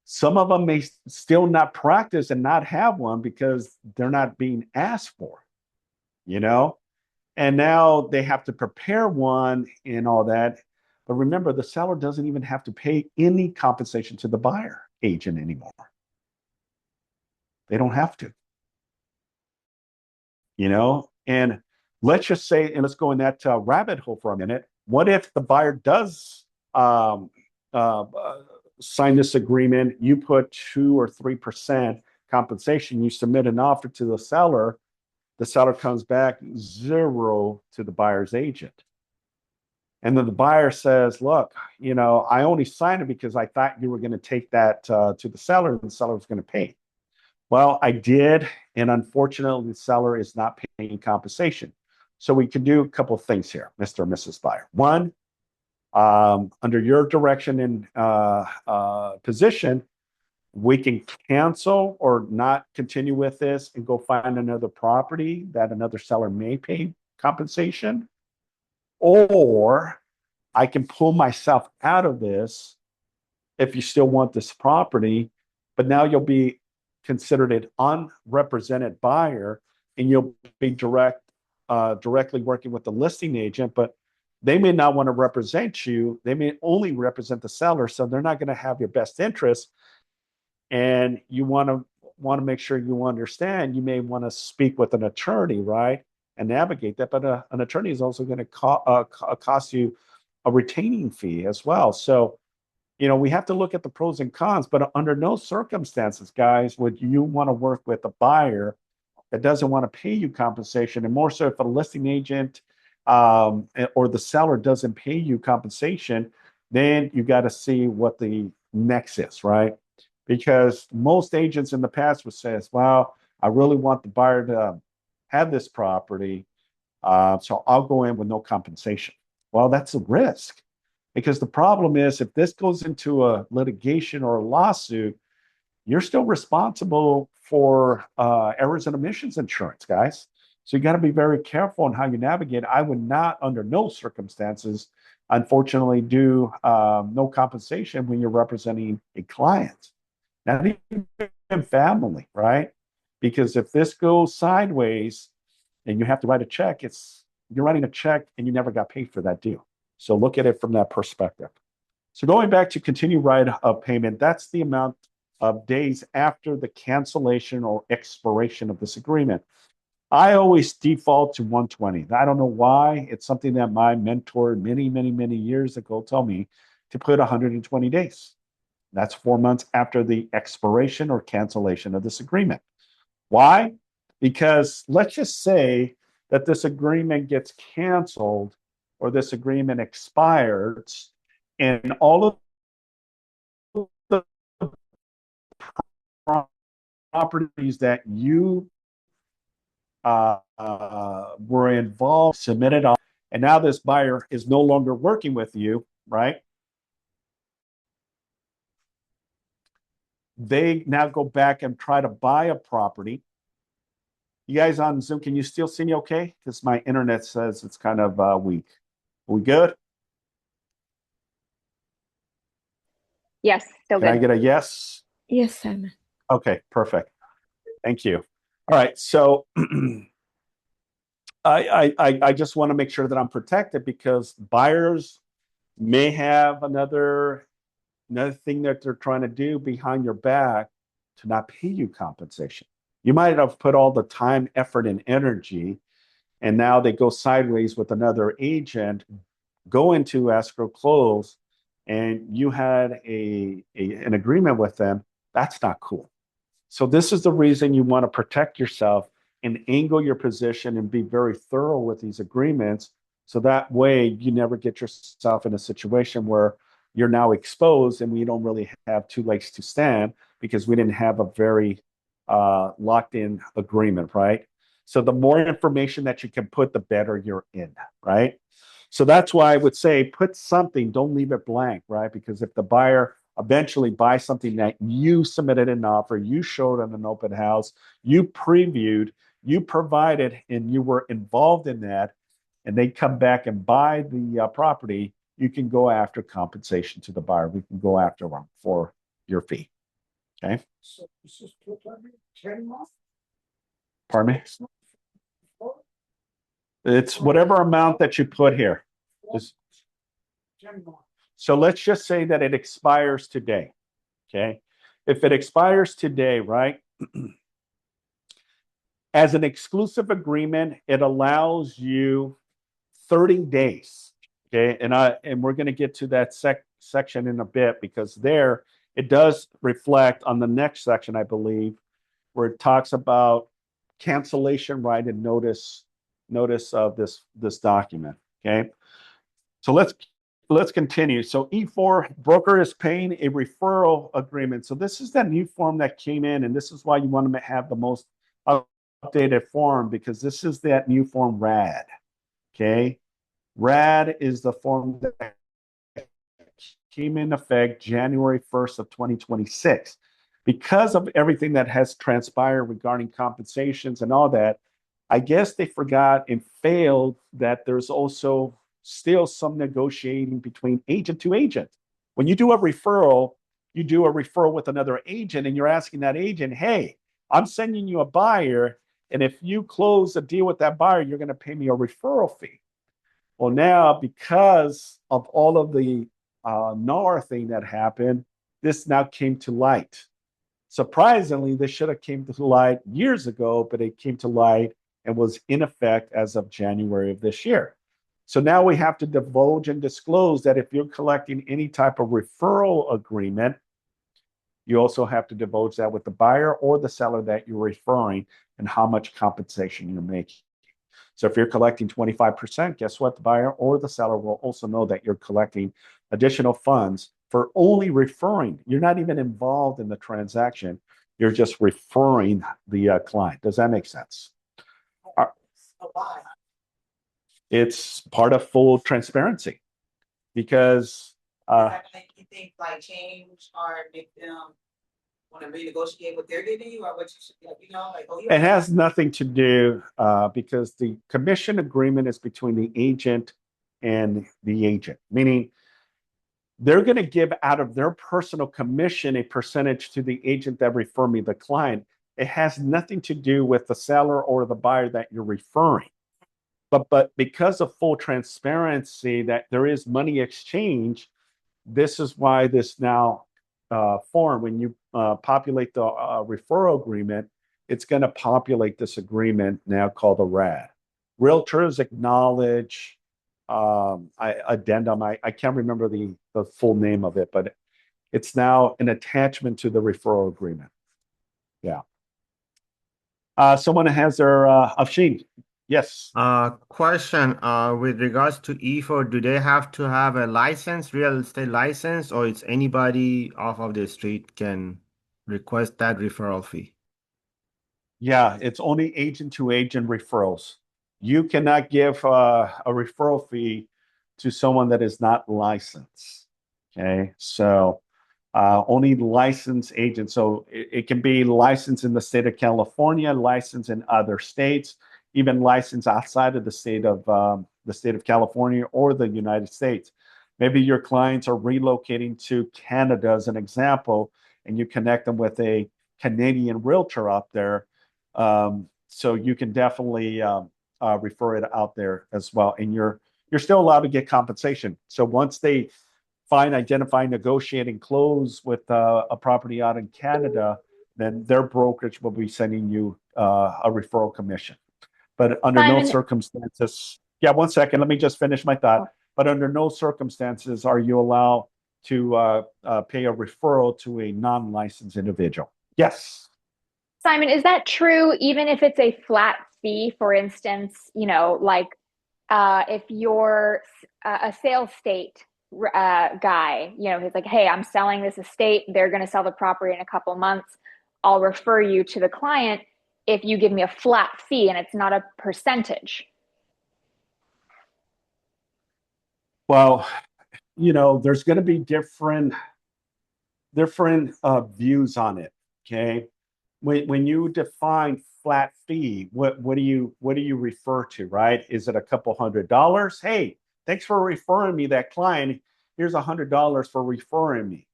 Some of them may still not practice and not have one because they're not being asked for, and now they have to prepare one and all that. But remember, the seller doesn't even have to pay any compensation to the buyer agent anymore. They don't have to, and let's just say, and let's go in that rabbit hole for a minute. What if the buyer does sign this agreement, you put 2 or 3% compensation, you submit an offer to the seller comes back 0 to the buyer's agent. And then the buyer says, look, I only signed it because I thought you were going to take that to the seller, and the seller was going to pay. Well, I did. And unfortunately, the seller is not paying compensation. So we can do a couple of things here, Mr. and Mrs. Buyer. One, under your direction and position, we can cancel or not continue with this and go find another property that another seller may pay compensation. Or I can pull myself out of this if you still want this property, but now you'll be considered an unrepresented buyer, and you'll be directly working with the listing agent, but they may not want to represent you. They may only represent the seller, so they're not going to have your best interest. And you want to make sure you understand. You may want to speak with an attorney, right, and navigate that. But an attorney is also going to cost you a retaining fee as well. So, we have to look at the pros and cons. But under no circumstances, guys, would you want to work with a buyer that doesn't want to pay you compensation, and more so if a listing agent or the seller doesn't pay you compensation, then you got to see what the next is, right? Because most agents in the past would say, well, I really want the buyer to have this property, so I'll go in with no compensation. Well, that's a risk, because the problem is, if this goes into a litigation or a lawsuit, you're still responsible for errors and omissions insurance, guys. So you got to be very careful on how you navigate. I would not, under no circumstances, unfortunately, do no compensation when you're representing a client, not even family, right? Because if this goes sideways and you have to write a check, you're writing a check and you never got paid for that deal. So look at it from that perspective. So going back to continued right of payment, that's the amount of days after the cancellation or expiration of this agreement. I always default to 120. I don't know why. It's something that my mentor many, many, many years ago told me to put 120 days. That's 4 months after the expiration or cancellation of this agreement. Why? Because let's just say that this agreement gets canceled or this agreement expires, and all of the properties that you were involved, submitted on, and now this buyer is no longer working with you, right? They now go back and try to buy a property. You guys on Zoom, can you still see me okay? Because my internet says it's kind of weak. Are we good? Yes, still Can I good. get a yes? Yes, Simon. Okay, perfect. Thank you. All right, so I just want to make sure that I'm protected because buyers may have another thing that they're trying to do behind your back to not pay you compensation. You might have put all the time, effort, and energy, and now they go sideways with another agent, go into escrow close, and you had an agreement with them. That's not cool. So this is the reason you want to protect yourself and angle your position and be very thorough with these agreements. So that way you never get yourself in a situation where you're now exposed and we don't really have two legs to stand because we didn't have a very locked in agreement, right? So the more information that you can put, the better you're in, right? So that's why I would say put something, don't leave it blank, right? Because if the buyer eventually buys something that you submitted an offer, you showed on an open house, you previewed, you provided, and you were involved in that, and they come back and buy the property, you can go after compensation to the buyer. We can go after them for your fee. Okay. So this is 10 months? Pardon me? It's whatever amount that you put here. Just- 10 months. So let's just say that it expires today. Okay. If it expires today, right? As an exclusive agreement, it allows you 30 days. Okay. And we're going to get to that section in a bit because there it does reflect on the next section, I believe, where it talks about cancellation right and notice of this document. Okay. So let's continue. So E4, broker is paying a referral agreement. So this is that new form that came in, and this is why you want to have the most updated form because this is that new form RAD. Okay. RAD is the form that came in effect January 1st of 2026. Because of everything that has transpired regarding compensations and all that, I guess they forgot and failed that there's also still some negotiating between agent to agent. When you do a referral, you do a referral with another agent and you're asking that agent, hey, I'm sending you a buyer. And if you close a deal with that buyer, you're going to pay me a referral fee. Well, now, because of all of the NAR thing that happened, this now came to light. Surprisingly, this should have came to light years ago, but it came to light and was in effect as of January of this year. So now we have to divulge and disclose that if you're collecting any type of referral agreement, you also have to divulge that with the buyer or the seller that you're referring and how much compensation you're making. So if you're collecting 25%, guess what? The buyer or the seller will also know that you're collecting additional funds for only referring. You're not even involved in the transaction. You're just referring the client. Does that make sense? It's part of full transparency because Does that make you think like change or make them want to renegotiate what they're giving you or what you should be like, like, oh, it has nothing to do because the commission agreement is between the agent and the agent, meaning they're going to give out of their personal commission a percentage to the agent that refer me the client. It has nothing to do with the seller or the buyer that you're referring. But because of full transparency that there is money exchange, this is why this now form, when you populate the referral agreement, it's going to populate this agreement now called a RAD. Realtors acknowledge addendum. I can't remember the full name of it, but it's now an attachment to the referral agreement. Yeah. Someone has their Afshin. Yes. Question, with regards to E4, do they have to have a license, real estate license, or it's anybody off of the street can request that referral fee? Yeah, it's only agent to agent referrals. You cannot give a referral fee to someone that is not licensed. Okay, so only licensed agents. So it can be licensed in the state of California, licensed in other states, even licensed outside of the state of California or the United States. Maybe your clients are relocating to Canada as an example, and you connect them with a Canadian realtor out there. So you can definitely refer it out there as well, and you're still allowed to get compensation. So once they find, identify, negotiate, and close with a property out in Canada, then their brokerage will be sending you a referral commission. But under no Simon, circumstances, yeah, one second, let me just finish my thought. But under no circumstances are you allowed to pay a referral to a non-licensed individual. Yes. Simon, is that true even if it's a flat fee? For instance, like if you're a sales state guy, he's like, hey, I'm selling this estate. They're going to sell the property in a couple months. I'll refer you to the client if you give me a flat fee and it's not a percentage. Well, there's going to be different views on it. Okay, when you define flat fee, what do you refer to, right? Is it a couple $100? Hey, thanks for referring me that client. Here's $100 for referring me.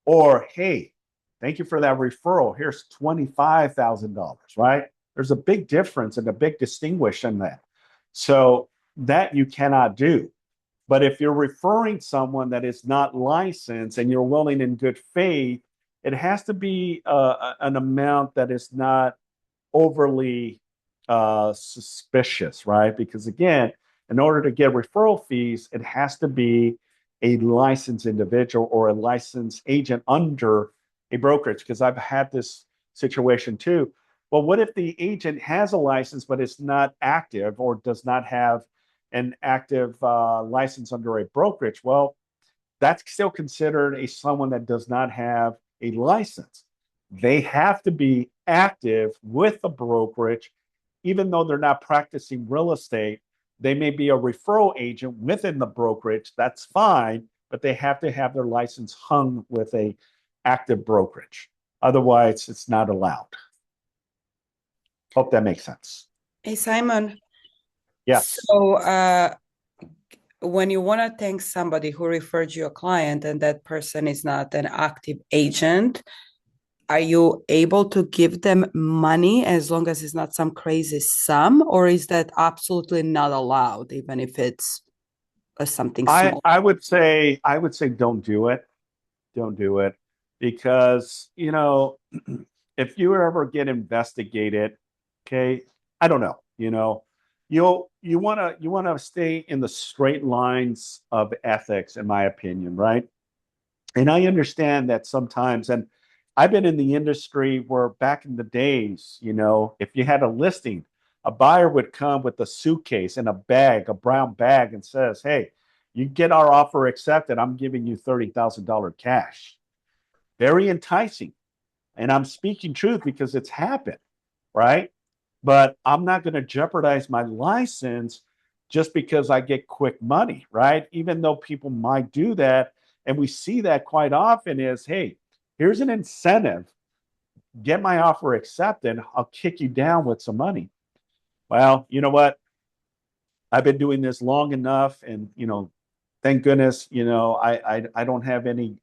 Or hey, thank you for that referral. Here's $25,000, right? There's a big difference and a big distinguish in that. So that you cannot do. But if you're referring someone that is not licensed and you're willing in good faith, it has to be an amount that is not overly suspicious, right? Because again, in order to get referral fees, it has to be a licensed individual or a licensed agent under a brokerage. Because I've had this situation too. Well, what if the agent has a license but it's not active or does not have an active license under a brokerage? Well, that's still considered someone that does not have a license. They have to be active with the brokerage, even though they're not practicing real estate. They may be a referral agent within the brokerage. That's fine, but they have to have their license hung with a active brokerage. Otherwise, it's not allowed. Hope that makes sense. Hey, Simon. Yes. So when you want to thank somebody who referred you a client and that person is not an active agent, are you able to give them money as long as it's not some crazy sum, or is that absolutely not allowed, even if it's something small? I would say don't do it. Don't do it. Because, if you ever get investigated, okay, I don't know, you want to stay in the straight lines of ethics, in my opinion, right? And I understand that sometimes, and I've been in the industry where back in the days, if you had a listing, a buyer would come with a suitcase and a bag, a brown bag, and says, hey, you get our offer accepted, I'm giving you $30,000 cash. Very enticing. And I'm speaking truth because it's happened, right? But I'm not going to jeopardize my license just because I get quick money, right? Even though people might do that. And we see that quite often is, hey, here's an incentive. Get my offer accepted. I'll kick you down with some money. Well, you know what? I've been doing this long enough, and thank goodness, I don't have any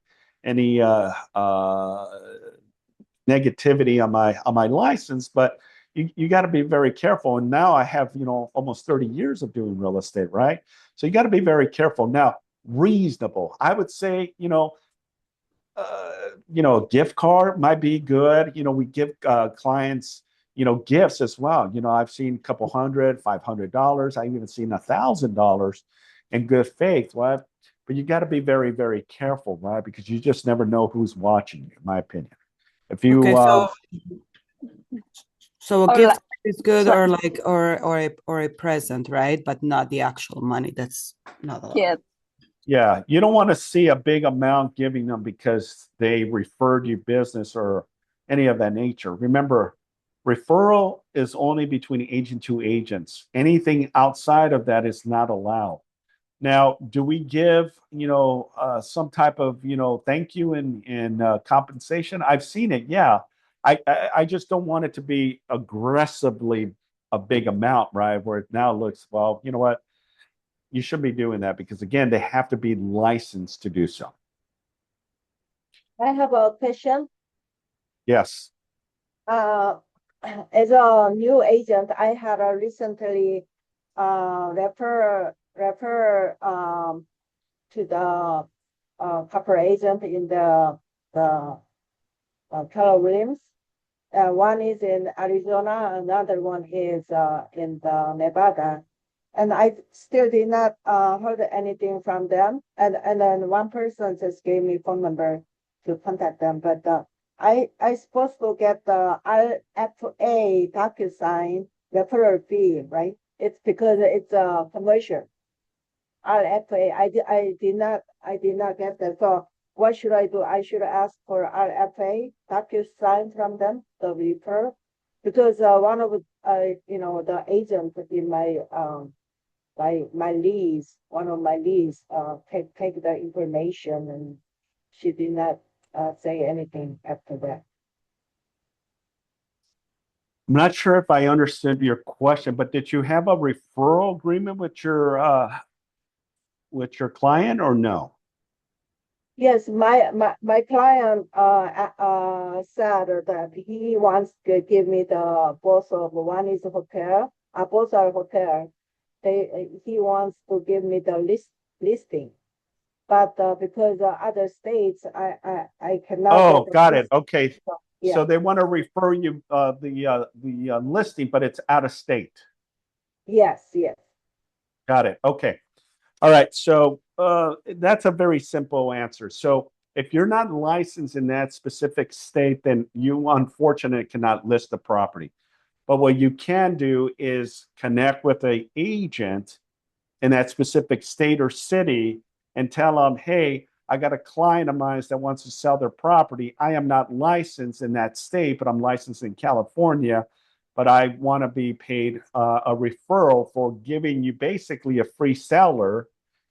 negativity on my license, but you got to be very careful. And now I have almost 30 years of doing real estate, right? So you got to be very careful. Now, reasonable, I would say, a gift card might be good. We give clients gifts as well. I've seen a couple $500. I've even seen $1,000 in good faith. What? But you got to be very, very careful, right? Because you just never know who's watching you, in my opinion. If you Okay, so So a Or gift like, card is good, so- or like or a present, right? But not the actual money. That's not allowed. yeah, Yeah, you don't want to see a big amount giving them because they referred you business or any of that nature. Remember, referral is only between agent to agents. Anything outside of that is not allowed. Now, do we give, some type of, thank you and compensation? I've seen it. Yeah. I just don't want it to be aggressively a big amount, right? Where it now looks, well, you know what? You should be doing that because again, they have to be licensed to do so. I have a question. Yes. Uh, as a new agent, I had a recently refer to the corporate agent in the Keller Williams. One is in Arizona, another one is in the Nevada. And I still did not heard anything from them. And then one person just gave me phone number to contact them. But I supposed to get the RFA DocuSign referral fee, right? It's because it's a commercial. RFA, I did not get that. So what should I do? I should ask for RFA DocuSign from them, the refer, because one of the agent in my lease, one of my lease, take the information, and she did not say anything after that. I'm not sure if I understood your question, but did you have a referral agreement with your client or no? Yes, my client said that he wants to give me the both of one is hotel, both are hotel. He wants to give me the listing, but because other states I cannot. Oh, get got the it. Okay. listing. Yeah. So they want to refer you the listing, but it's out of state. Yes. Yes. Got it. Okay. All right. So that's a very simple answer. So if you're not licensed in that specific state, then you unfortunately cannot list the property. But what you can do is connect with an agent in that specific state or city and tell them, hey, I got a client of mine that wants to sell their property. I am not licensed in that state, but I'm licensed in California. But I want to be paid a referral for giving you basically a free seller.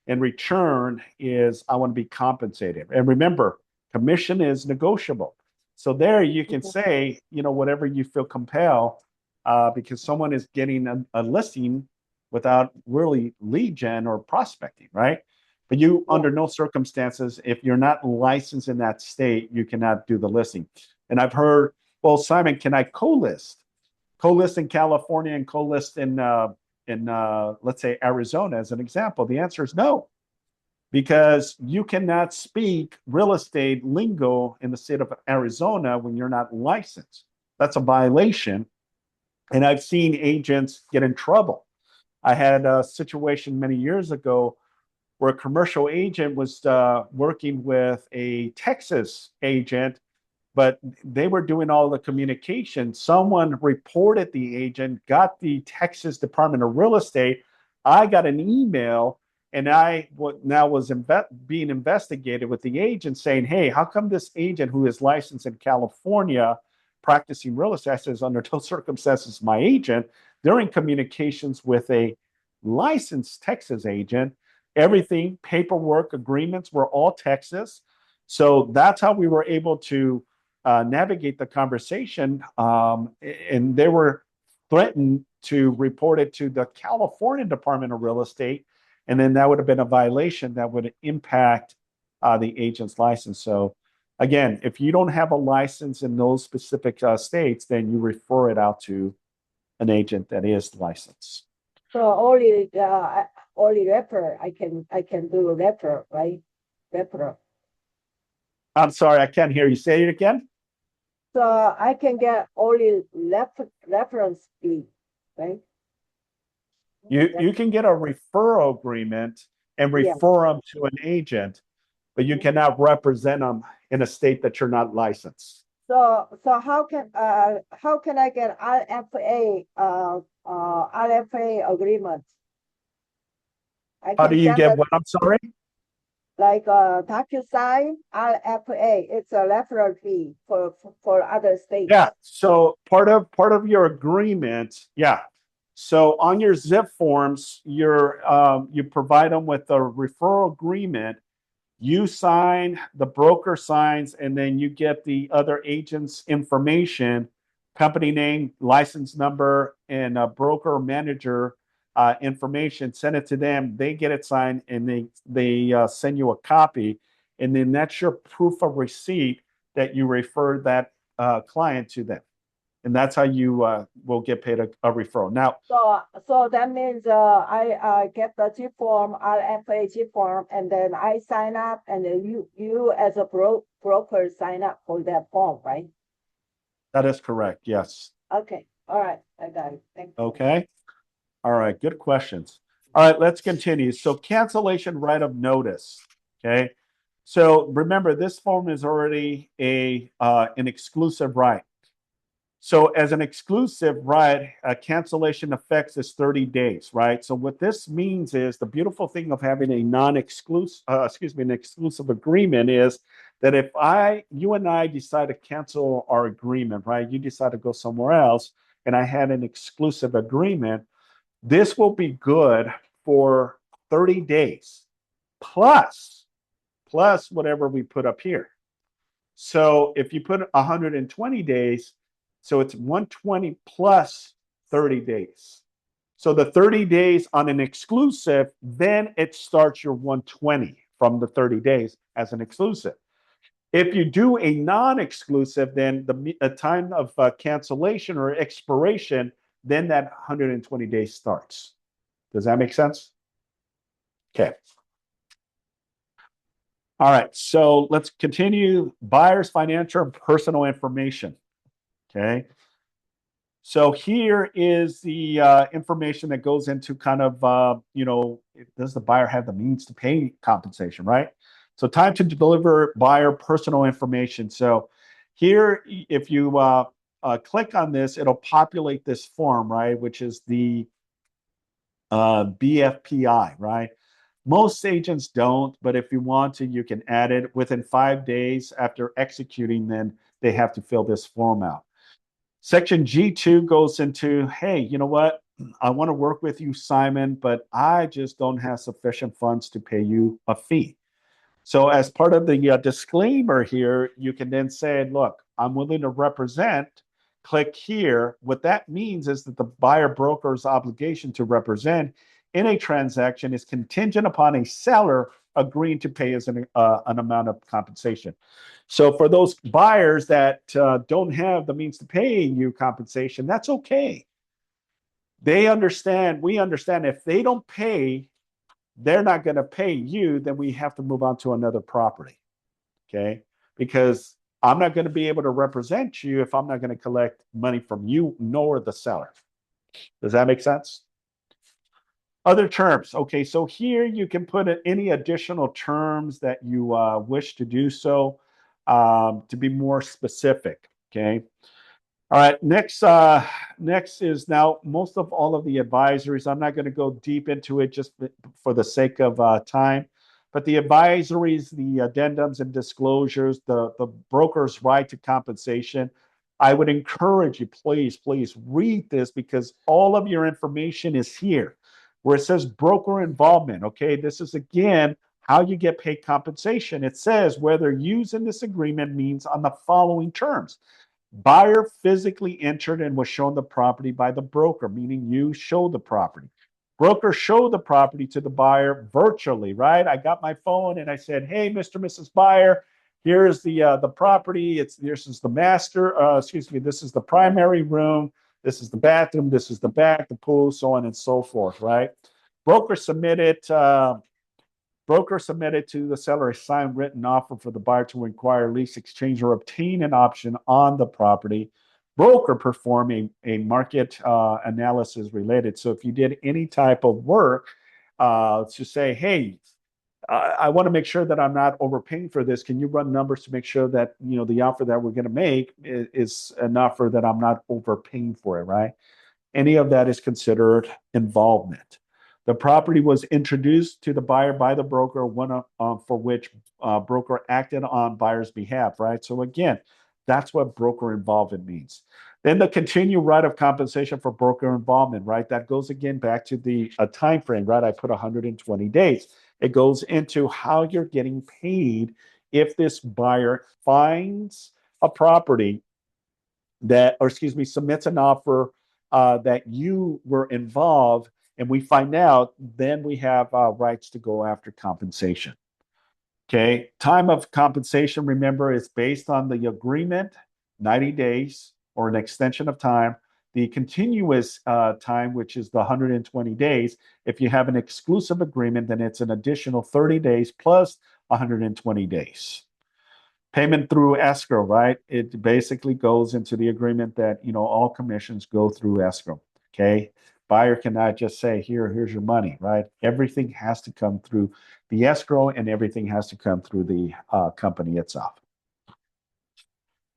In return, is I want to be compensated. And remember, commission is negotiable. So there you can say, whatever you feel compelled, because someone is getting a listing without really lead gen or prospecting, right? But you, under no circumstances, if you're not licensed in that state, you cannot do the listing. And I've heard, well, Simon, can I co-list? Co-list in California and co-list in let's say Arizona as an example? The answer is no, because you cannot speak real estate lingo in the state of Arizona when you're not licensed. That's a violation. And I've seen agents get in trouble. I had a situation many years ago where a commercial agent was working with a Texas agent, but they were doing all the communication. Someone reported the agent, got the Texas Department of Real Estate. I got an email, and I now was being investigated with the agent saying, hey, how come this agent who is licensed in California practicing real estate? I says, under those circumstances, my agent, they're in communications with a licensed Texas agent. Everything, paperwork, agreements were all Texas. So that's how we were able to navigate the conversation. And they were threatened to report it to the California Department of Real Estate. And then that would have been a violation that would impact the agent's license. So again, if you don't have a license in those specific states, then you refer it out to an agent that is licensed. So only refer I can do refer, right? Refer. I'm sorry, I can't hear you. Say it again. So I can get only reference fee, right? You can get a referral agreement and refer them to an agent, but you cannot represent them in a state that you're not licensed. So how can I get RFA agreement? I How do can you send get a, what? I'm sorry. like DocuSign RFA. It's a referral fee for other states. Yeah. So part of your agreement, yeah. So on your zip forms, you provide them with a referral agreement. You sign, the broker signs, and then you get the other agent's information, company name, license number, and broker or manager information. Send it to them. They get it signed, and they send you a copy, and then that's your proof of receipt that you referred that client to them, and that's how you will get paid a referral. Now, So that means I get the G form, RFA G form, and then I sign up, and then you as a broker sign up for that form, right? that is correct. Yes. Okay, all right, I got it. Thank you. Okay. All right. Good questions. All right. Let's continue. So cancellation right of notice. Okay. So remember, this form is already an exclusive right. So as an exclusive right, cancellation effects is 30 days, right? So what this means is the beautiful thing of having a non-exclusive, an exclusive agreement is that if you and I decide to cancel our agreement, right? You decide to go somewhere else, and I had an exclusive agreement, this will be good for 30 days plus whatever we put up here. So if you put 120 days, so it's 120 plus 30 days. So the 30 days on an exclusive, then it starts your 120 from the 30 days as an exclusive. If you do a non-exclusive, then the time of cancellation or expiration, then that 120 days starts. Does that make sense? Okay. All right, so let's continue. Buyer's financial and personal information. Okay. So here is the information that goes into kind of, does the buyer have the means to pay compensation, right? So time to deliver buyer personal information. So here, if you click on this, it'll populate this form, right? Which is the BFPI, right? Most agents don't, but if you want to, you can add it within 5 days after executing, then they have to fill this form out. Section G2 goes into, hey, you know what? I want to work with you, Simon, but I just don't have sufficient funds to pay you a fee. So as part of the disclaimer here, you can then say, look, I'm willing to represent, click here. What that means is that the buyer broker's obligation to represent in a transaction is contingent upon a seller agreeing to pay as an amount of compensation. So for those buyers that don't have the means to pay you compensation, that's okay. We understand if they don't pay, they're not going to pay you, then we have to move on to another property. Okay? Because I'm not going to be able to represent you if I'm not going to collect money from you nor the seller. Does that make sense? Other terms. Okay, so here you can put in any additional terms that you wish to do so to be more specific. Okay. All right. Next is now most of all of the advisories. I'm not going to go deep into it just for the sake of time, but the advisories, the addendums and disclosures, the broker's right to compensation. I would encourage you, please read this because all of your information is here. Where it says broker involvement, okay, this is again how you get paid compensation. It says whether used in this agreement means on the following terms. Buyer physically entered and was shown the property by the broker, meaning you show the property. Broker showed the property to the buyer virtually, right? I got my phone and I said, hey, Mr. Mrs. Buyer, here's the property. This is the master, this is the primary room. This is the bathroom, this is the back, the pool, so on and so forth, right? Broker submitted to the seller a signed written offer for the buyer to inquire, lease, exchange, or obtain an option on the property. Broker perform a market analysis related. So if you did any type of work to say, hey, I want to make sure that I'm not overpaying for this. Can you run numbers to make sure that, the offer that we're going to make is an offer that I'm not overpaying for it, right? Any of that is considered involvement. The property was introduced to the buyer by the broker, one for which broker acted on buyer's behalf, right? So again, that's what broker involvement means. Then the continued right of compensation for broker involvement, right? That goes again back to the time frame, right? I put 120 days. It goes into how you're getting paid if this buyer finds a property submits an offer that you were involved, and we find out, then we have rights to go after compensation. Okay, time of compensation, remember, is based on the agreement, 90 days or an extension of time. The continuous time, which is the 120 days, if you have an exclusive agreement, then it's an additional 30 days plus 120 days. Payment through escrow, right? It basically goes into the agreement that, all commissions go through escrow. Okay. Buyer cannot just say, here's your money, right? Everything has to come through the escrow, and everything has to come through the company itself.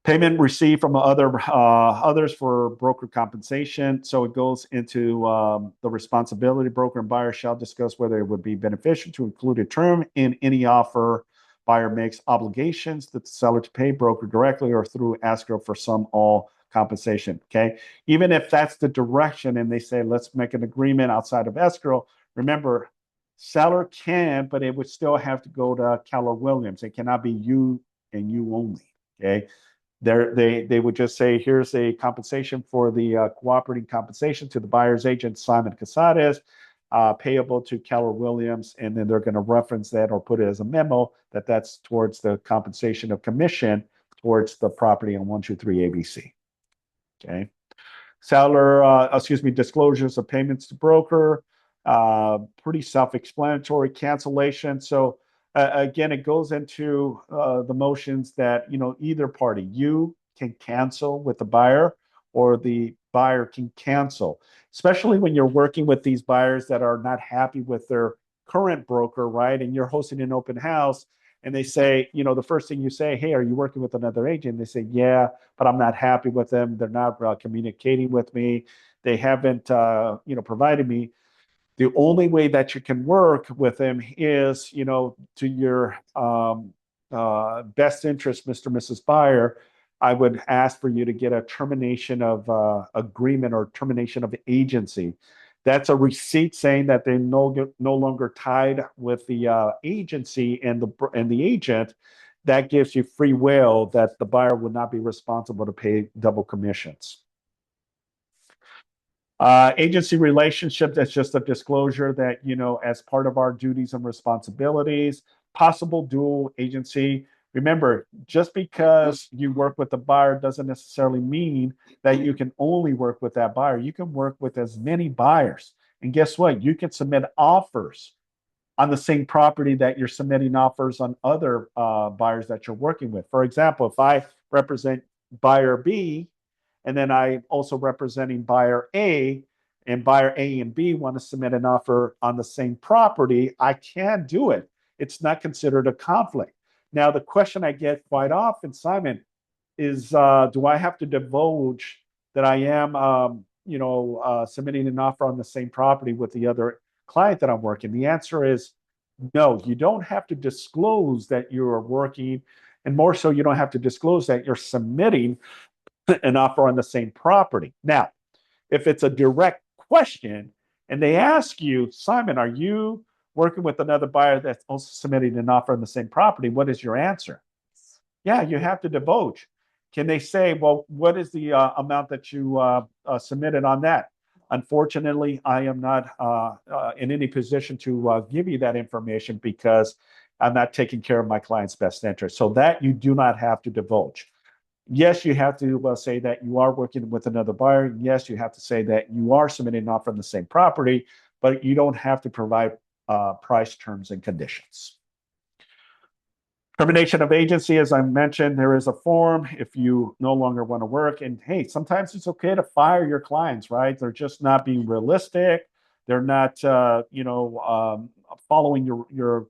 Payment received from others for broker compensation. So it goes into the responsibility. Broker and buyer shall discuss whether it would be beneficial to include a term in any offer. Buyer makes obligations that the seller to pay broker directly or through escrow for some all compensation. Okay. Even if that's the direction and they say, let's make an agreement outside of escrow, remember, seller can, but it would still have to go to Keller Williams. It cannot be you and you only. Okay. They would just say, here's a compensation for the cooperating compensation to the buyer's agent, Simon Casares, payable to Keller Williams, and then they're going to reference that or put it as a memo that that's towards the compensation of commission towards the property on 123 ABC. Okay. Disclosures of payments to broker, pretty self-explanatory. Cancellation. So again, it goes into the motions that, either party, you can cancel with the buyer or the buyer can cancel, especially when you're working with these buyers that are not happy with their current broker, right? And you're hosting an open house and they say, the first thing you say, hey, are you working with another agent? They say, yeah, but I'm not happy with them. They're not communicating with me. They haven't, provided me. The only way that you can work with them is, to your best interest, Mr. and Mrs. Buyer, I would ask for you to get a termination of agreement or termination of agency. That's a receipt saying that they're no longer tied with the agency and the agent. That gives you free will that the buyer would not be responsible to pay double commissions. Agency relationship, that's just a disclosure that, as part of our duties and responsibilities. Possible dual agency. Remember, just because you work with the buyer doesn't necessarily mean that you can only work with that buyer. You can work with as many buyers. And guess what? You can submit offers on the same property that you're submitting offers on other buyers that you're working with. For example, if I represent buyer B, and then I'm also representing buyer A, and buyer A and B want to submit an offer on the same property, I can do it. It's not considered a conflict. Now, the question I get quite often, Simon, is do I have to divulge that I am, submitting an offer on the same property with the other client that I'm working? The answer is no, you don't have to disclose that you are working, and more so, you don't have to disclose that you're submitting an offer on the same property. Now, if it's a direct question and they ask you, Simon, are you working with another buyer that's also submitting an offer on the same property? What is your answer? Yeah, you have to divulge. Can they say, well, what is the amount that you submitted on that? Unfortunately, I am not in any position to give you that information because I'm not taking care of my client's best interest. So that you do not have to divulge. Yes, you have to say that you are working with another buyer. Yes, you have to say that you are submitting an offer on the same property, but you don't have to provide price, terms, and conditions. Termination of agency, as I mentioned, there is a form if you no longer want to work. And hey, sometimes it's okay to fire your clients, right? They're just not being realistic. They're not, following your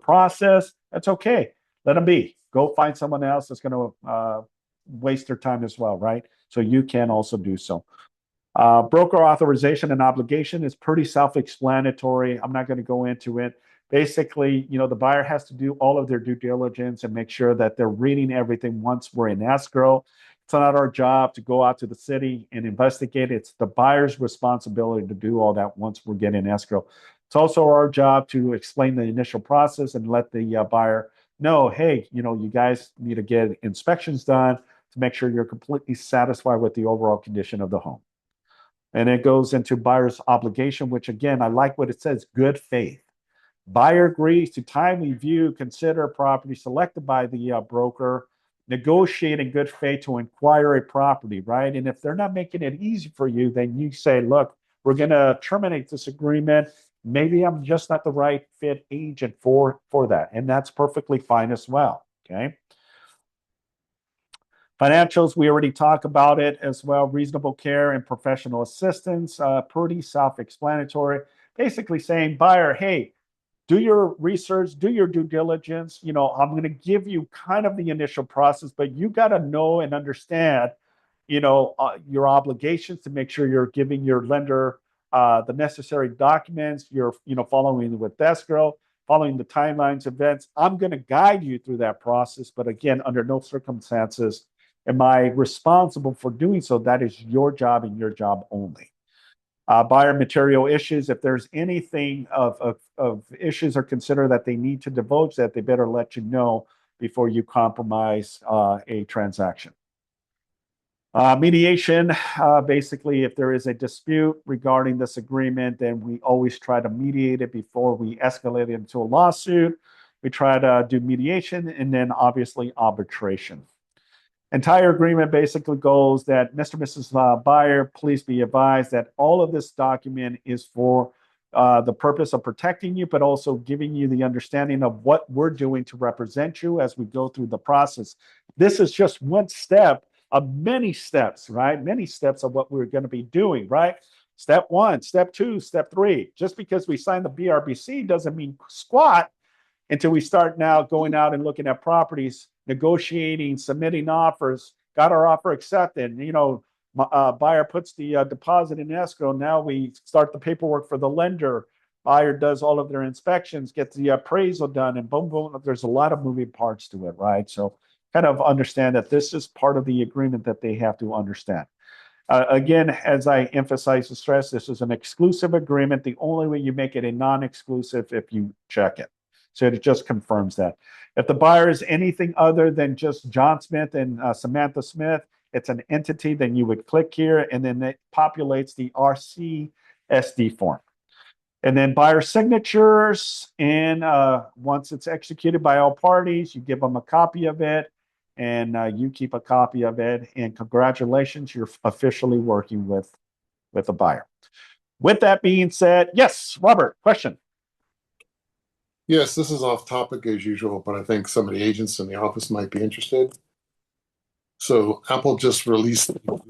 process, that's okay. Let them be. Go find someone else that's going to waste their time as well, right? So you can also do so. Broker authorization and obligation is pretty self-explanatory. I'm not going to go into it. Basically, the buyer has to do all of their due diligence and make sure that they're reading everything once we're in escrow. It's not our job to go out to the city and investigate. It's the buyer's responsibility to do all that once we're getting escrow. It's also our job to explain the initial process and let the buyer know, hey, you guys need to get inspections done to make sure you're completely satisfied with the overall condition of the home. And it goes into buyer's obligation, which again, I like what it says, good faith. Buyer agrees to timely view, consider property selected by the broker, negotiate in good faith to acquire a property, right? And if they're not making it easy for you, then you say, look, we're going to terminate this agreement. Maybe I'm just not the right fit agent for that. And that's perfectly fine as well, okay? Financials, we already talked about it as well. Reasonable care and professional assistance, pretty self-explanatory. Basically saying, buyer, hey, do your research, do your due diligence. I'm going to give you kind of the initial process, but you got to know and understand, your obligations to make sure you're giving your lender the necessary documents. You're, following with escrow, following the timelines, events. I'm going to guide you through that process, but again, under no circumstances am I responsible for doing so. That is your job and your job only. Buyer material issues. If there's anything of issues or consider that they need to divulge that, they better let you know before you compromise a transaction. Mediation, basically, if there is a dispute regarding this agreement, then we always try to mediate it before we escalate it into a lawsuit. We try to do mediation and then obviously arbitration. Entire agreement basically goes that Mr. and Mrs. Buyer, please be advised that all of this document is for the purpose of protecting you, but also giving you the understanding of what we're doing to represent you as we go through the process. This is just one step of many steps, right? Many steps of what we're going to be doing, right? Step 1, step 2, step 3. Just because we signed the BRBC doesn't mean squat until we start now going out and looking at properties, negotiating, submitting offers, got our offer accepted. Buyer puts the deposit in escrow. Now we start the paperwork for the lender. Buyer does all of their inspections, gets the appraisal done, and boom, boom. There's a lot of moving parts to it, right? So kind of understand that this is part of the agreement that they have to understand. Again, as I emphasize and stress, this is an exclusive agreement. The only way you make it a non-exclusive if you check it. So it just confirms that. If the buyer is anything other than just John Smith and Samantha Smith, it's an entity, then you would click here and then it populates the RCSD form. And then buyer signatures, and once it's executed by all parties, you give them a copy of it, and you keep a copy of it. And congratulations, you're officially working with a buyer. With that being said, yes, Robert, question. Yes, this is off topic as usual, but I think some of the agents in the office might be interested. So Apple just released a book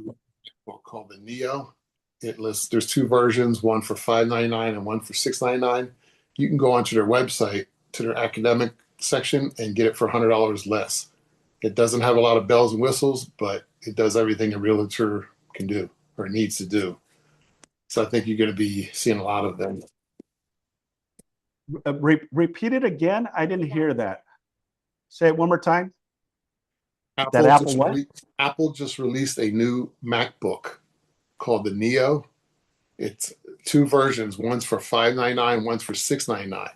called the Neo. There's 2 versions, one for $5.99 and one for $6.99. You can go onto their website to their academic section and get it for $100 less. It doesn't have a lot of bells and whistles, but it does everything a realtor can do or needs to do. So I think you're going to be seeing a lot of them. Repeat it again. I didn't hear that. Say it one more time. Apple just released a new MacBook called the Neo. It's 2 versions. One's for $5.99, one's for $6.99.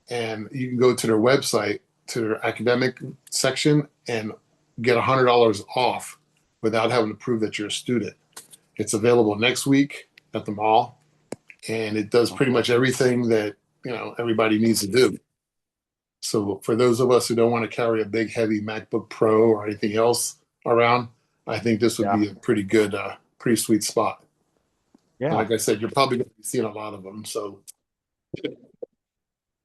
And you can go to their website, to their academic section, and get $100 off without having to prove that you're a student. It's available next week at the mall, and it does pretty much everything that everybody needs to do. So for those of us who don't want to carry a big, heavy MacBook Pro or anything else around, I think this would be a pretty good, pretty sweet spot. Yeah. Like I said, you're probably going to be seeing a lot of them. So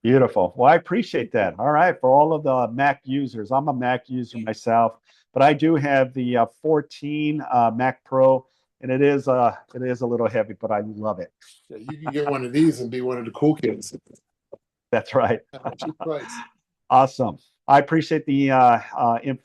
beautiful. Well, I appreciate that. All right. For all of the Mac users, I'm a Mac user myself, but I do have the 14 Mac Pro. And it is a little heavy, but I love it. Yeah, you can get one of these and be one of the cool kids That's right. at a cheap price. Awesome. I appreciate the info.